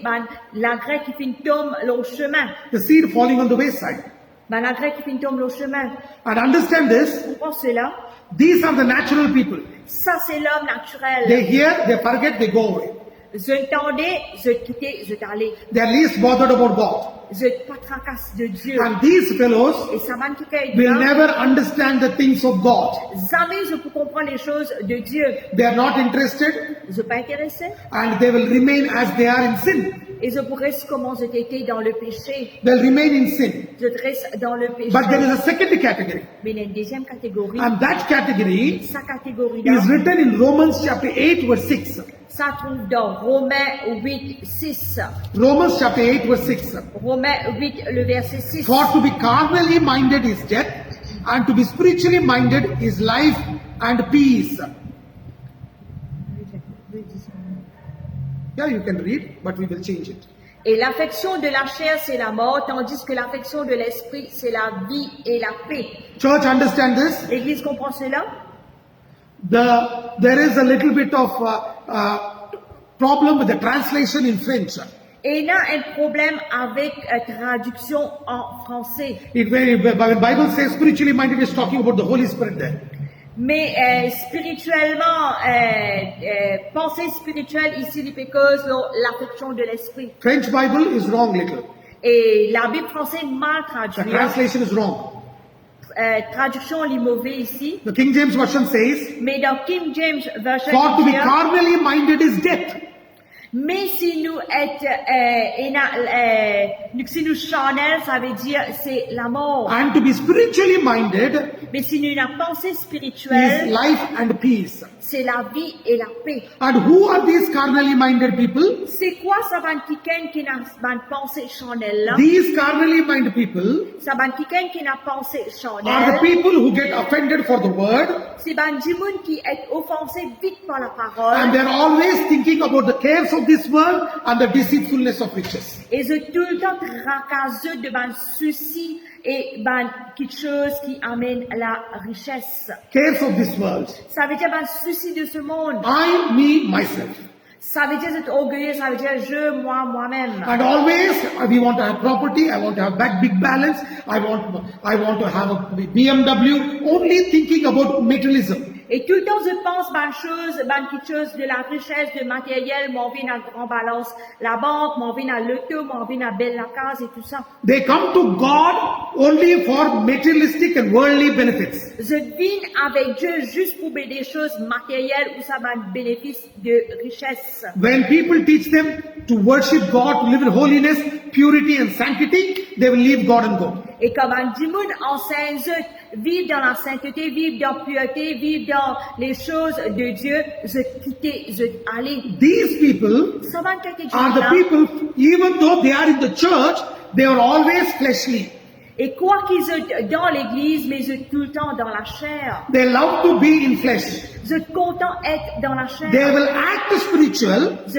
la grec qui fin tombe le chemin. The seed falling on the wayside. La grec qui fin tombe le chemin. And understand this, Comprends cela? these are the natural people. Ça, c'est l'homme naturel. They hear, they forget, they go away. Je t'entendais, je quittais, je t'allais. They are least bothered about God. Je pas tracasse de Dieu. And these fellows Et ça va qui will never understand the things of God. Jamais je peux comprendre les choses de Dieu. They are not interested, Je suis pas intéressé. and they will remain as they are in sin. Et je pourrais comment je t'étais dans le péché. They'll remain in sin. Je reste dans le péché. But there is a second category. Mais il y a une deuxième catégorie. And that category Sa catégorie-là, is written in Romans chapter 8 verse 6. ça trouve dans Romains 8, 6. Romans chapter 8 verse 6. Romains 8, le verset 6. For to be carnally minded is death, and to be spiritually minded is life and peace. Yeah, you can read, but we will change it. Et l'affection de la chair, c'est la mort, tandis que l'affection de l'esprit, c'est la vie et la paix. Church, understand this? L'Église comprend cela? There is a little bit of problem with the translation in French. Et il y a un problème avec traduction en français. When Bible says spiritually minded, is talking about the Holy Spirit there. Mais spirituellement, pensée spirituelle ici, il fait cause de l'affection de l'esprit. French Bible is wrong little. Et la Bible française mal The traduite. translation is wrong. Traduction lit mauvais ici. The King James Version says, Mais dans King James Version, for to be il dit, carnally minded is death. mais si nous si nous charnel, ça veut dire c'est la mort. And to be spiritually minded Mais si nous avons pensée is spirituelle, life and peace. c'est la vie et la paix. And who are these carnally minded people? C'est quoi ça va quelqu'un qui n'a pas pensée charnelle là? These carnally minded people Ça va quelqu'un qui n'a pensée are the charnelle. people who get offended for the word, C'est ben du monde qui est offensé vite par la and parole. they're always thinking about the cares of this world and the deceitfulness of riches. Et c'est tout le temps tracaseux de ben souci et ben quelque chose qui amène la richesse. Cares of this world. Ça veut dire ben souci de ce monde. I, me, myself. Ça veut dire être orgueilleux, ça veut dire je, moi, moi-même. And always we want to have property, I want to have big balance, I want to have a BMW, only thinking about materialism. Et tout le temps, je pense quelque chose de la richesse, de matériel, m'en vient à grand balance, la banque, m'en vient à l'auto, m'en vient à belle la case et tout ça. They come to God only for materialistic and worldly benefits. Je viens avec Dieu juste pour des choses matérielles où ça m'a bénéfice de richesse. When people teach them to worship God, to live in holiness, purity and sanctity, they will leave God and go. Et comme un démon enseigne, vivre dans la sainteté, vivre dans la pureté, vivre dans les choses de Dieu, je quitter, je aller. These people Ça va quelque chose are the là. people, even though they are in the church, they are always fleshly. Et quoi qu'ils soient dans l'église, mais je tout le temps dans la chair. They love to be in flesh. Je suis content d'être dans la chair. They will act spiritual, Je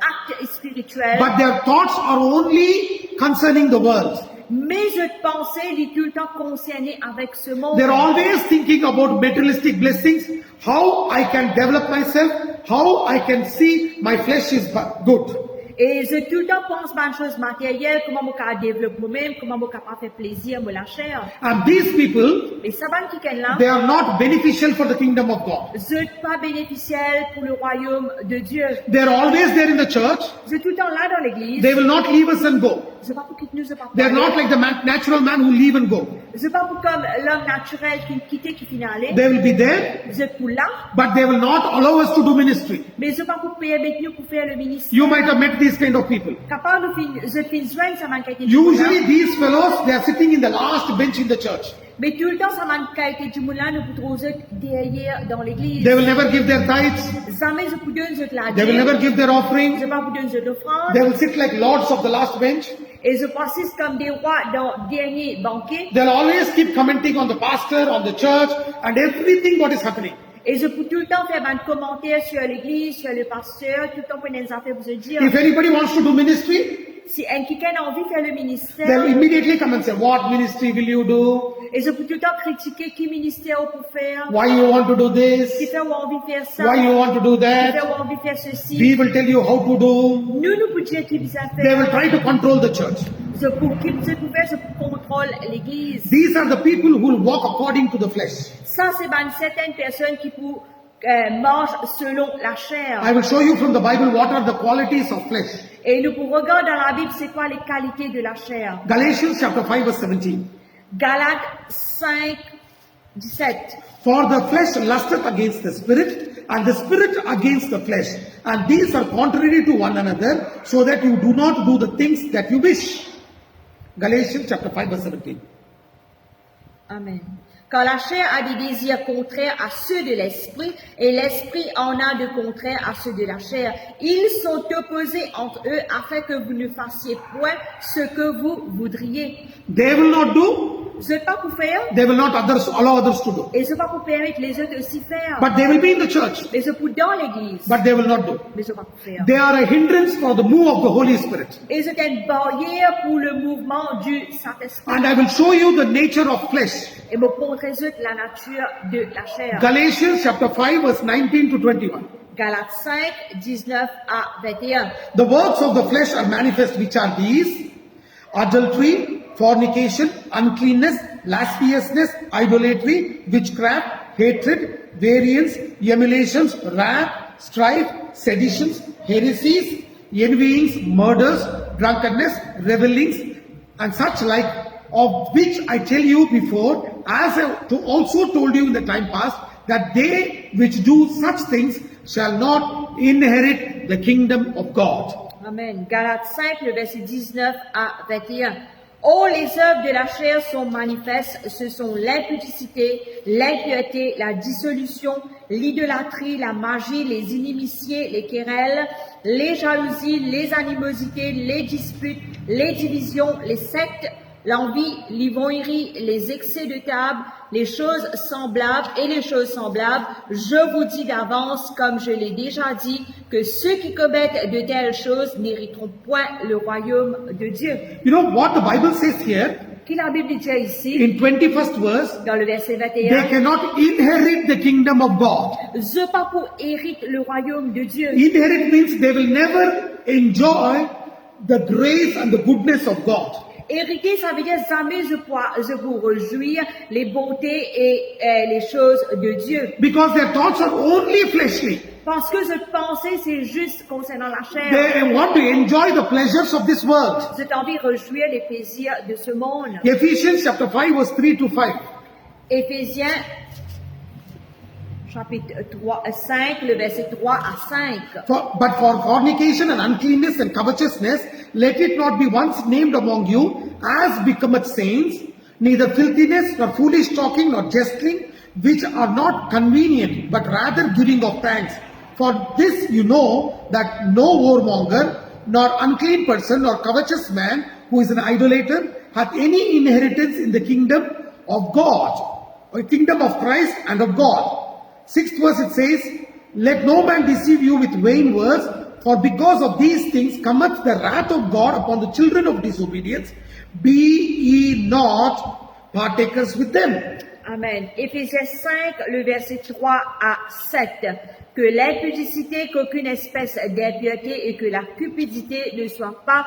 acte spirituel, but their thoughts are only concerning the world. mais je pensais il est tout le temps concerné avec ce monde. They're always thinking about materialistic blessings, how I can develop myself, how I can see my flesh is good. Et je tout le temps pense à une chose matérielle, comment je peux développer moi-même, comment je peux faire plaisir à la chair. And these people, Mais ça va qui là, they are not beneficial for the kingdom of God. je suis pas bénéficiaire pour le royaume de Dieu. They're always there in the church. Je suis tout le temps là dans l'église. They will not leave us and go. Je pas pour quitter nous, je pas pour They're not like the natural man who leave and go. Je pas pour comme l'homme naturel qui quitte qui finale. They will be there, Je pour là, but they will not allow us to do ministry. mais je pas pour payer avec nous pour faire le ministère. You might have met these kind of people. Capable de je finis joindre ça m'a quitté. Usually these fellows, they are sitting in the last bench in the church. Mais tout le temps ça m'a quitté du moulin nous pour trouver derrière dans l'église. They will never give their tithes. Jamais je pour donner je la They will never give their Je offering. pas pour donner l'offrande. They will sit like lords of the last bench. Et je persiste comme des rois dans le dernier banquet. They'll always keep commenting on the pastor, on the church, and everything what is happening. Et je peux tout le temps faire un commentaire sur l'église, sur le pasteur, tout le temps pour des affaires pour se dire. If anybody wants to do ministry, Si un quelqu'un a envie de faire le ministère, they'll immediately come and say, what ministry will you do? et je peux tout le temps critiquer qui ministère on peut faire, Why you want to do this? qui fait ou a envie de faire ça, Why you want to do qui fait that? ou a envie de faire ceci. We will tell you how to do. Nous pouvons dire qui bisa They faire. will try to control the church. Je peux qui je peux faire, je contrôle l'église. These are the people who will walk according to the flesh. Ça, c'est ben certaines personnes qui pour mangent selon la chair. I will show you from the Bible what are the qualities of flesh. Et nous pour regarder dans la Bible, c'est quoi les qualités de la chair. Galatians chapter 5 verse 17. Galates 5, 17. For the flesh lusteth against the spirit, and the spirit against the flesh. And these are contrary to one another, so that you do not do the things that you wish. Galatians chapter 5 verse 17. Amen. Car la chair a des désirs contraires à ceux de l'esprit, et l'esprit en a de contraires à ceux de la chair. Ils sont opposés entre eux afin que vous ne fassiez point ce que vous voudriez. They will not do, Je ne sais pas pour faire, they will not allow others to do. et je ne sais pas pour permettre les autres aussi faire. But they will be in the church, Mais je peux dans l'église, but they will not do. mais je ne sais pas pour faire. They are a hindrance for the move of the Holy Spirit. Et c'est une barrière pour le mouvement du Saint-Esprit. And I will show you the nature of flesh. Et me montrer la nature de la chair. Galatians chapter 5 verse 19 to 21. Galates 5, 19 à 21. The works of the flesh are manifest, which are these: adultery, fornication, uncleanness, lasciviousness, idolatry, witchcraft, hatred, variance, emulations, wrath, strife, seditions, heresies, envyings, murders, drunkenness, revellings, and such like, of which I tell you before, as I also told you in the time past, that they which do such things shall not inherit the kingdom of God. Amen. Galates 5, le verset 19 à 21. Oh, les œuvres de la chair sont manifestes, ce sont l'impudicité, l'impureté, la dissolution, l'idolâtrie, la magie, les inimitiés, les querelles, les jalousies, les animosités, les disputes, les divisions, les sectes, l'envie, l'ivrognerie, les excès de table, les choses semblables et les choses semblables. Je vous dis d'avance, comme je l'ai déjà dit, que ceux qui commettent de telles choses n'hériteront point le royaume de Dieu. You know what the Bible says here? Qui la Bible dit ici, In 21st verse, dans le verset they 21, cannot inherit the kingdom of God. « pas pour hérite le royaume de Dieu ». Inherit means they will never enjoy the grace and the goodness of God. Hériter, ça veut dire jamais je pour réjouir les bontés et les choses de Dieu. Because their thoughts are only fleshly. Parce que cette pensée, c'est juste concernant la chair. They want to enjoy the pleasures of this world. J'ai envie de réjouir les plaisirs de ce monde. Ephesians chapter 5 verse 3 to 5. Éphésiens, chapitre 5, le verset 3 à 5. But for fornication and uncleanness and covetousness, let it not be once named among you, as becometh saints, neither filthiness, nor foolish talking, nor jesting, which are not convenient, but rather giving of thanks. For this you know that no whoremonger, nor unclean person, nor covetous man, who is an idolater, hath any inheritance in the kingdom of God, or kingdom of Christ and of God. 6th verse it says, let no man deceive you with vain words, for because of these things cometh the wrath of God upon the children of disobedience. Be ye not partakers with them. Amen. Éphésiens 5, le verset 3 à 7. Que l'impudicité, qu'aucune espèce d'impureté et que la cupidité ne soient pas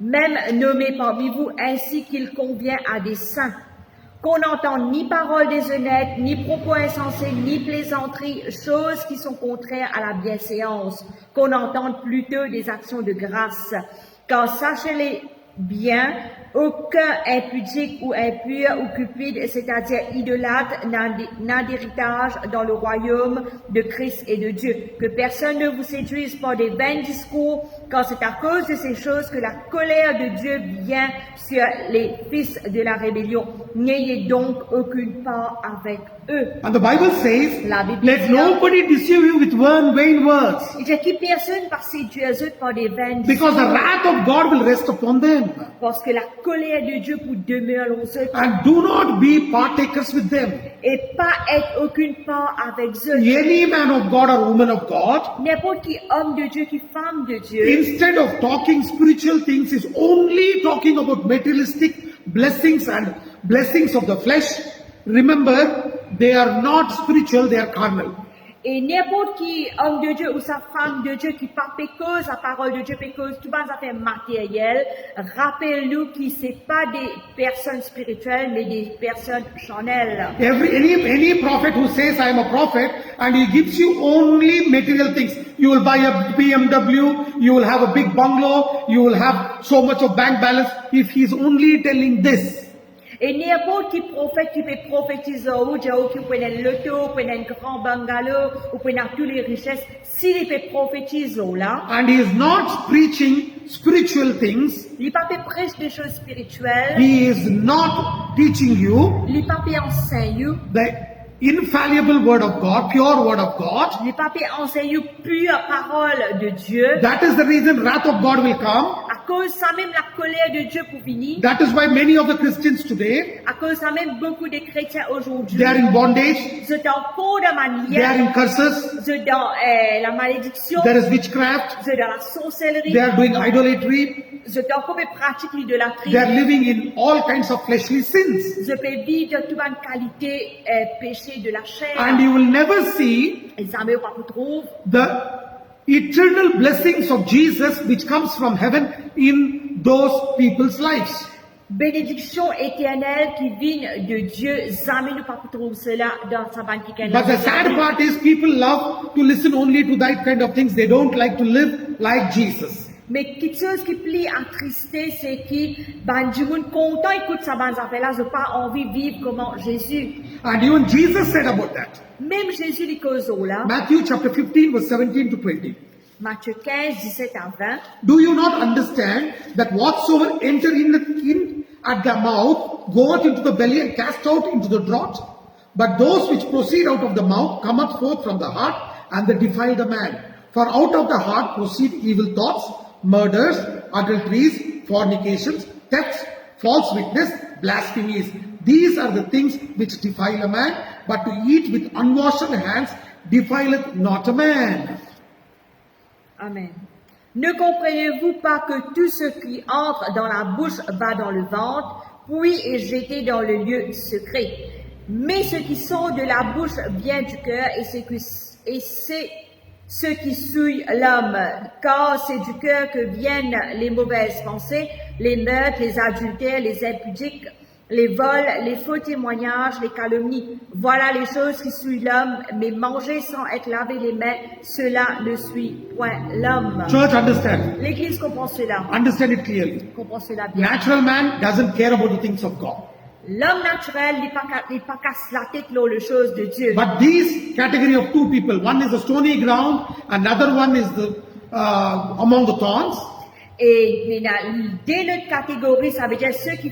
même nommées parmi vous, ainsi qu'il convient à des saints. Qu'on n'entende ni paroles déshonnêtes, ni propos insensés, ni plaisanteries, choses qui sont contraires à la bienséance. Qu'on entende plutôt des actions de grâce. Car sachez-les bien, aucun impudique ou impur ou cupide, c'est-à-dire idolâtre, n'a d'héritage dans le royaume de Christ et de Dieu. Que personne ne vous séduise par des vains discours, car c'est à cause de ces choses que la colère de Dieu vient sur les fils de la rébellion. N'ayez donc aucune part avec eux. And the Bible says, La Bible let dit, nobody deceive you with vain words, il dit que personne par séduire eux par des vains because the discours, wrath of God will rest upon them. parce que la colère de Dieu pour demeure aux eux, And do not be partakers with them. et pas être aucune part avec eux. Any man of God or woman of God, N'importe qui homme de Dieu, qui femme de Dieu, instead of talking spiritual things, is only talking about materialistic blessings and blessings of the flesh. Remember, they are not spiritual, they are carnal. et n'importe qui homme de Dieu ou sa femme de Dieu qui pas pécose la parole de Dieu, pécose tout bas affaires matérielles, rappelle-nous que c'est pas des personnes spirituelles, mais des personnes charnelles. Any prophet who says I am a prophet and he gives you only material things, you will buy a BMW, you will have a big bungalow, you will have so much of bank balance. If he is only telling this, Et n'importe qui prophète qui peut prophétiser ou dire qui peut un loto, peut un grand bungalow, ou peut toutes les richesses, s'il peut prophétiser là, and he is not preaching spiritual things, il pas peut prêcher des choses spirituelles, he is not teaching you il pas peut enseigner, the infallible word of God, pure word of God. il pas peut enseigner pure parole de Dieu. That is the reason wrath of God will come. À cause ça même la colère de Dieu pour venir, That is why many of the Christians today, à cause ça même beaucoup de chrétiens aujourd'hui, they are in bondage, c'est en cours de they are manière, in curses, dans la malédiction, there is witchcraft, dans la sorcellerie, they are doing idolatry, dans comme pratique l'idolâtrie, they are living in all kinds of fleshly sins. je peux vivre toute une qualité péché de la chair. And you will never see Et ça me pas trouve the eternal blessings of Jesus which comes from heaven in those people's lives. bénédiction éternelle qui vient de Dieu. Jamais nous pas trouver cela dans sa banque. But the sad part is people love to listen only to that kind of things. They don't like to live like Jesus. Mais quelque chose qui plie attristé, c'est que ben du monde content écoute ça ben affaire là, j'ai pas envie de vivre comme Jésus. And even Jesus said about that. Même Jésus les cause là. Matthew chapter 15 verse 17 to 20. Matthieu 15, 17 à 20. Do you not understand that whatsoever enter in at the mouth goeth into the belly and cast out into the draught? But those which proceed out of the mouth cometh forth from the heart, and they defile the man. For out of the heart proceed evil thoughts, murders, adulteries, fornications, thefts, false witness, blasphemies. These are the things which defile a man, but to eat with unwashed hands defileth not a man. Amen. Ne comprenez-vous pas que tout ce qui entre dans la bouche va dans le ventre, puis est jeté dans le lieu secret? Mais ce qui sort de la bouche vient du cœur, et c'est ce qui souille l'homme, car c'est du cœur que viennent les mauvaises pensées, les meurtres, les adultères, les impudiques, les vols, les faux témoignages, les calomnies. Voilà les choses qui souillent l'homme, mais manger sans être lavé les mains, cela ne suit point l'homme. Church, understand. L'Église comprend cela, Understand it clearly. comprend cela bien. Natural man doesn't care about the things of God. L'homme naturel n'est pas casse la tête sur les choses de Dieu. But these category of two people, one is the stony ground, another one is the among the thorns. Et dès notre catégorie, ça veut dire ceux qui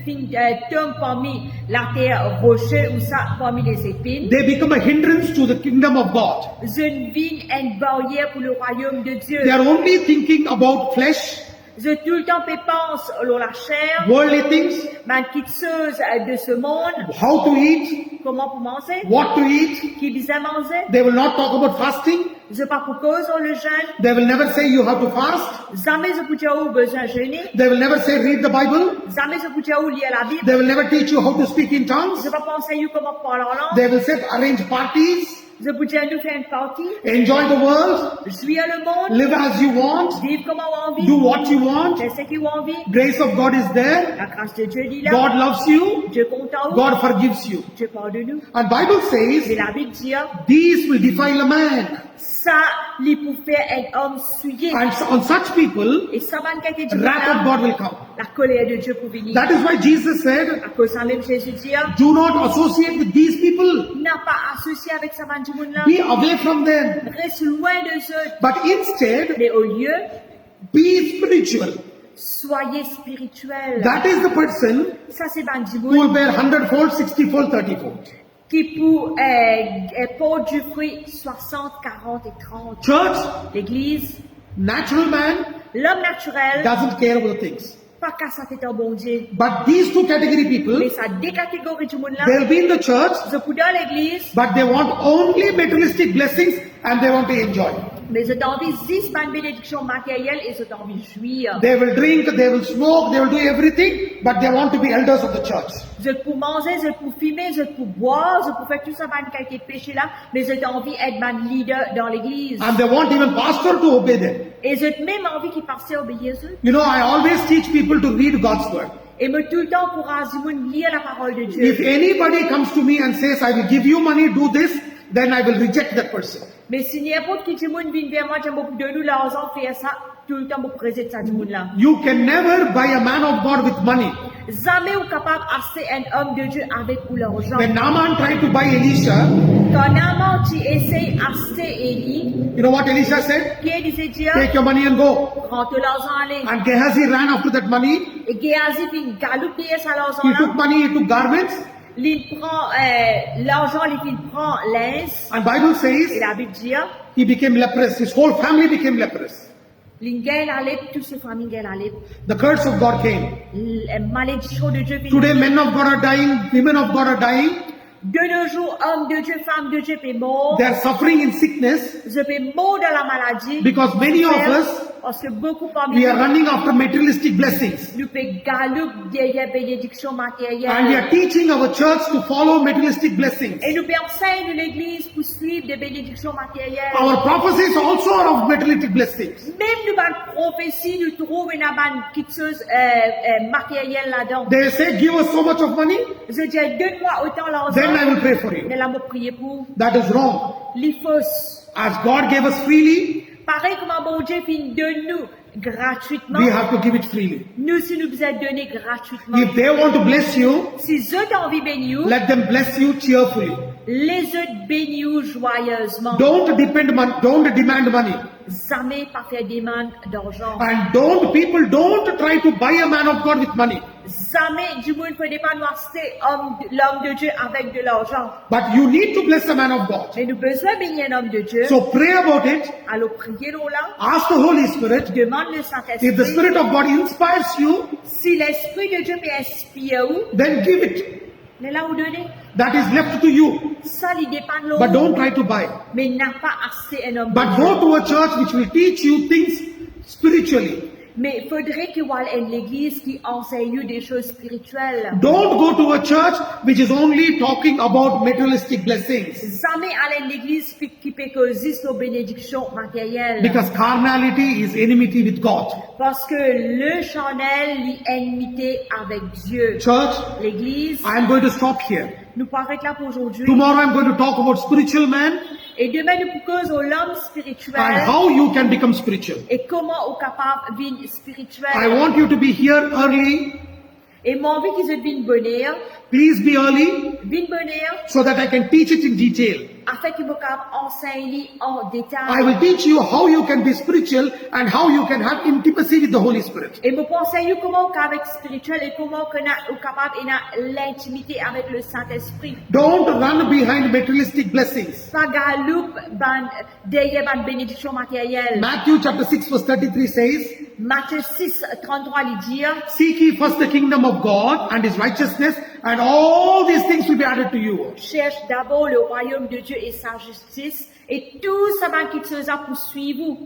tombent parmi la terre rocheuse ou ça parmi les épines. They become a hindrance to the kingdom of God. Une vigne est une barrière pour le royaume de Dieu. They are only thinking about flesh, Je tout le temps pense à la chair, worldly things, mais quelque chose de ce monde, how to eat, comment pour manger, what to eat. qui vise à manger. They will not talk about fasting. Je pas pour cause le jeûne. They will never say you have to fast. Jamais je peux dire où besoin de jeûner. They will never say read the Bible. Jamais je peux dire où lire la Bible. They will never teach you how to speak in tongues. Je pas penser à comment parler en langue. They will say arrange parties, Je peux dire nous faire une partie. enjoy the world, Jouir le monde. live as you want, Vivre comme on a envie. do what you want. C'est ce qu'ils ont envie. Grace of God is there. La grâce de Dieu dit là. God loves you. Dieu compte en God forgives you. Dieu parle de nous. And Bible Mais says la Bible dit, these will defile a man. ça, il pour faire un homme souillé. And on such people, Et ça va nous dire wrath of God will come. la colère de Dieu pour venir. That is why Jesus said, À cause de même Jésus dit, do not associate with these people. n'a pas associé avec sa man du monde là. Be away from them. Reste loin de eux. But instead, Mais au lieu, be spiritual. soyez spirituels. That is the person Ça, c'est ban du who will monde bear 100-fold, 60-fold, 30-fold. qui pour porte du fruit 60, 40 et 30. Church, L'église, natural man l'homme naturel, doesn't care about things. pas qu'à sa tête en bon Dieu. But these two category people, Mais ça des catégories du monde là. they'll be in the church, Je peux dans l'église, but they want only materialistic blessings and they want to enjoy. mais je t'en envie 10 bonnes bénédictions matérielles et je t'en envie jouir. They will drink, they will smoke, they will do everything, but they want to be elders of the church. Je peux manger, je peux fumer, je peux boire, je peux faire tout ça bonne qualité de péché là, mais je t'en envie être mon leader dans l'église. And they want even pastor to obey them. Et je même envie qu'ils passent à obéir eux. You know, I always teach people to read God's word. Et me tout le temps encourage de lire la parole de Dieu. If anybody comes to me and says, I will give you money, do this, then I will reject that person. Mais si n'importe qui du monde vient vers moi, j'ai beaucoup de nous l'argent faire ça, tout le temps beaucoup présenter ça du monde là. You can never buy a man of God with money. Jamais ou capable d'acheter un homme de Dieu avec ou l'argent. When Naaman tried to buy Elisha, Quand Naaman tu essayes d'acheter Élie, you know what Elisha said? qui disait Dieu, Take your money and go. prends tout l'argent allez. And Gehazi ran after that money. Et Géasi puis galopé sa l'argent He took là. money, he took garments. Il prend l'argent, il prend linge. And Bible Et says la Bible dit, he became leprous. His whole family became leprous. l'ingel allait, toute sa famille ingel allait. The curse of God came. La malédiction de Dieu vient. Today men of God are dying, women of God are dying. De nos jours, hommes de Dieu, femmes de Dieu peuvent mort. They are suffering in sickness Je peux mort dans la maladie. because many of us, Parce que beaucoup parmi we are nous, running after materialistic blessings. nous pouvons galoper derrière bénédiction And we matérielle. are teaching our church to follow materialistic blessings. Et nous pouvons enseigner l'église pour suivre des bénédictions matérielles. Our prophecies also are of materialistic blessings. Même nous, dans la prophétie, nous trouvons une quelque chose matérielle là-dedans. They say, give us so much of money, Je dis, donne-moi autant then I l'argent. will pray for you. Mais là, me prier pour That is wrong. les fausses. As God gave us freely, Pareil comme un bon Dieu finit de nous gratuitement. we have to give it freely. Nous, si nous vous êtes donné gratuitement. If they want to bless you, Si eux t'ont envie de bénir, let them bless you cheerfully. les autres bénir joyeusement. Don't demand money. Jamais pas faire demande d'argent. And don't try to buy a man of God with money. Jamais du monde ne peut pas nous acheter l'homme de Dieu avec de l'argent. But you need to bless a man of God. Mais nous avons besoin de bénir un homme de Dieu. So pray about it. Alors priez là. Ask the Holy Spirit. Demande le If the Saint-Esprit. Spirit of God inspires you, Si l'Esprit de Dieu peut inspirer vous, then give it. mais là vous donnez. That is left to you. Ça, il dépend de But don't l'autre. try to buy. Mais il n'a pas assez un homme But de Dieu. go to a church which will teach you things spiritually. Mais il faudrait que vous ayez une église qui enseigne des choses spirituelles. Don't go to a church which is only talking about materialistic blessings. Jamais aller à l'église qui peut causer nos bénédictions matérielles. Because carnality is enmity with God. Parce que le charnel est enmité avec Dieu. Church, L'église, I am going to stop here. nous paraît là pour aujourd'hui. Tomorrow I am going to talk about spiritual man Et demain, nous proposons l'homme and spirituel how you can become spiritual. et comment on est capable de vivre I spirituel. want you to be here early. Et mon envie qu'ils aient une bonne heure, Please be early une bonne heure, so that I can teach it in detail. afin qu'ils soient capables d'enseigner en I détail. will teach you how you can be spiritual and how you can have intimacy with the Holy Spirit. Et me conseille comment on est avec spirituel et comment on est capable de l'intimité avec le Saint-Esprit. Don't run behind materialistic blessings. Pas galoupe derrière la bénédiction matérielle. Matthew chapter 6 verse 33 says, Matthieu 6, 33, il dit, seek ye first the kingdom of God and his righteousness, and all these things will be added to you. cherche d'abord le royaume de Dieu et sa justice, et tout ça va qui sera pour suivre.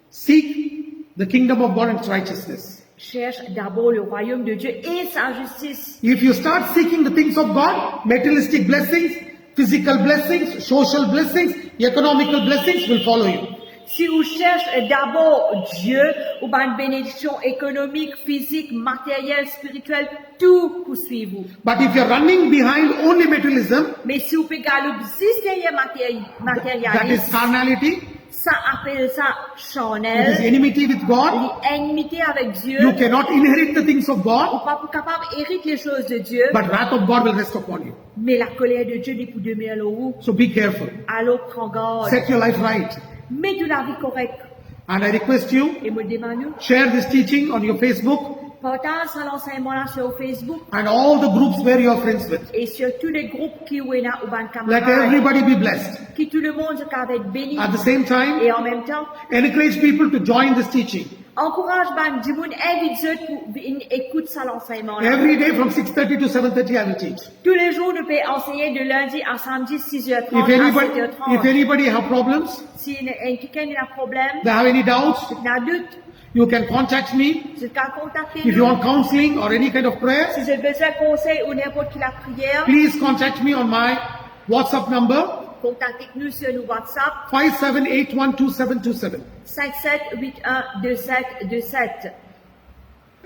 Seek the kingdom of God and its righteousness. Cherche d'abord le royaume de Dieu et sa justice. If you start seeking the things of God, materialistic blessings, physical blessings, social blessings, economical blessings will follow you. Si vous cherchez d'abord Dieu, ou bien une bénédiction économique, physique, matérielle, spirituelle, tout pour suivre. But if you're running behind only materialism, Mais si vous pouvez galouper juste derrière that is matérialisme, carnality, ça appelle ça it is charnel, enmity with God, l'enmité avec Dieu, you cannot inherit the things of ou God, pas capable d'hériter les choses de Dieu, but wrath of God will rest upon you. mais la colère de Dieu est pour demeurer à vous. So be careful. Alors prends garde, Set your life right. mets de la vie correcte. And I request you, Et me demande, share this teaching on your Facebook partage l'enseignement là sur Facebook and all the groups where you are friends with. et sur tous les groupes qui sont là ou ban Let camarades, everybody be blessed. qui tout le monde va être béni. At the same time, Et en même temps, encourage people to join this teaching. encourage ban du monde, invite eux pour écouter ça l'enseignement là. Every day from 6:30 to 7:30 I will teach. Tous les jours, nous pouvons enseigner de lundi à samedi 6h30 If à anybody, 7h30. if anybody have problems, Si quelqu'un a un problème, they have any doubts, un doute, you can contact me. je peux contacter If you nous. want counseling or any kind of prayer, Si j'ai besoin de conseils ou n'importe quelle prière, please contact me on my WhatsApp number contactez-nous sur nos WhatsApp 57812727. 57812727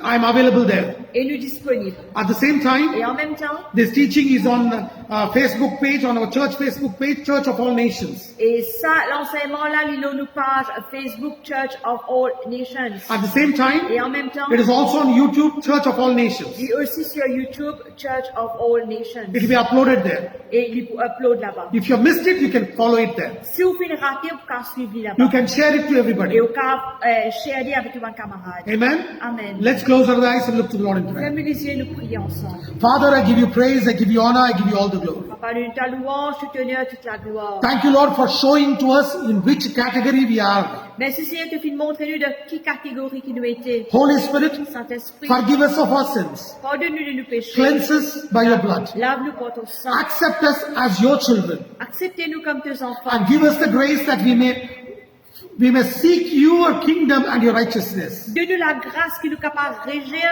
I'm available there. et nous disponibles. At the same time, Et en même temps, this teaching is on Facebook page, on our church Facebook page, Church of All Nations. et ça, l'enseignement là, il est nous page Facebook Church of All Nations. At the same time, Et en même temps, it is also on YouTube, Church of All Nations. il est aussi sur YouTube Church of All Nations. It will be uploaded there. Et il peut upload là-bas. If you have missed it, you can follow it there. Si vous faites rater, vous pouvez suivre You là-bas. can share it to everybody. Et vous pouvez share avec vos camarades. Amen. Amen. Let's close our eyes and look to the Lord in prayer. Fermez les yeux et nous prions ensemble. Father, I give you praise, I give you honor, I give you all the the glory. Papa, nous ta louange, tout honneur, toute la gloire. Thank you, Lord, for showing to us in which category we are. Merci Seigneur, te film montrer-nous de qui catégorie qui nous était. Holy Spirit, Saint-Esprit, forgive us of our sins. pardonne-nous de nos péchés. Cleanse us by your blood. Lave-nous par ton sang. Accept us as your children. Acceptez-nous comme tes enfants. And give us the grace that we may seek your kingdom and your righteousness. Donne-nous la grâce qui nous capable de régir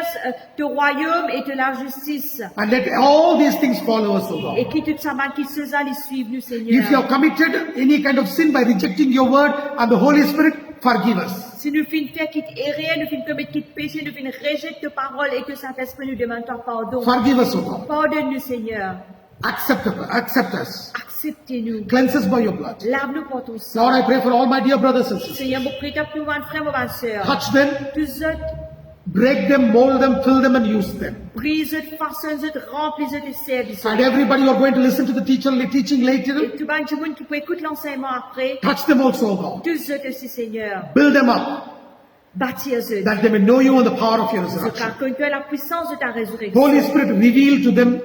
ton royaume et de la justice. And let all these things follow us, O God. Et qui tout ça, qui se ça, les suivent nous, If you Seigneur. have committed any kind of sin by rejecting your word and the Holy Spirit, forgive us. Si nous finissons faire quitte errer, nous finissons commettre quitte péché, nous finissons rejeter ta parole et que Saint-Esprit nous demande ton pardon. Forgive us, O God. Pardonne-nous, Seigneur. Accept us. Acceptez-nous. Cleanse us by your blood. Lave-nous par ton sang. Lord, I pray for all my dear brothers and sisters. Seigneur, mon prêtre, pour mes frères, mes sœurs. Touch them, Tous autres, break them, mold them, fill them, and use them. brise, façonne, remplis tes services. And everybody who are going to listen to the teaching later, Et tout le monde qui peut écouter l'enseignement après. touch them also, O God. Tous autres aussi, Seigneur. Build them up, Bâtir-eux. that they may know you and the power of your Ce resurrection. car connu la puissance de ta résurrection. Holy Spirit, reveal to them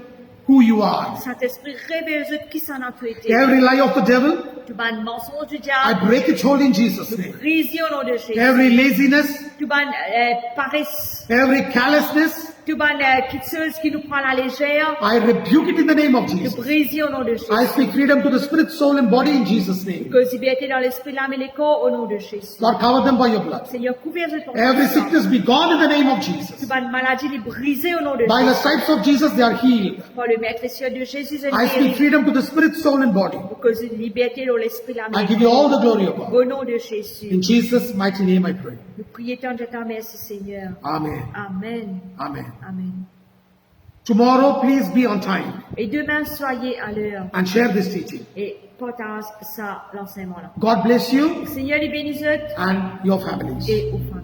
who you are. Saint-Esprit, révèle-eux qui s'en a été. Every lie of the devil, Tout le mensonge du I diable. break it whole in Jesus' name. Brise au nom de Jésus. Every laziness, Tout le paresse. every callousness, Tout le quelque chose qui nous prend à la légère. I rebuke it in the name of Nous Jesus. brise au nom de Jésus. I speak freedom to the spirit, soul, and body in Jesus' name. Que liberté dans l'esprit, l'âme et les corps au nom de Jésus. Lord, cover them by your blood. Seigneur, couvert de ton Every sang. sickness be gone in the name of Jesus. Toute maladie est brisée au nom de By the Jésus. stripes of Jesus, they are healed. Par le maître et Seigneur de Jésus, je I speak guéris. freedom to the spirit, soul, and body. Pour cause de liberté dans l'esprit, l'âme I et give les you all corps. the glory, O God. Au nom de Jésus. In Jesus' mighty name I pray. Nous prions tant de ta merci, Seigneur. Amen. Amen. Amen. Amen. Tomorrow, please be on time Et demain, soyez à l'heure and share this teaching. et partage ça, l'enseignement-là. God bless you Seigneur, les bénisse and your families. et aux femmes.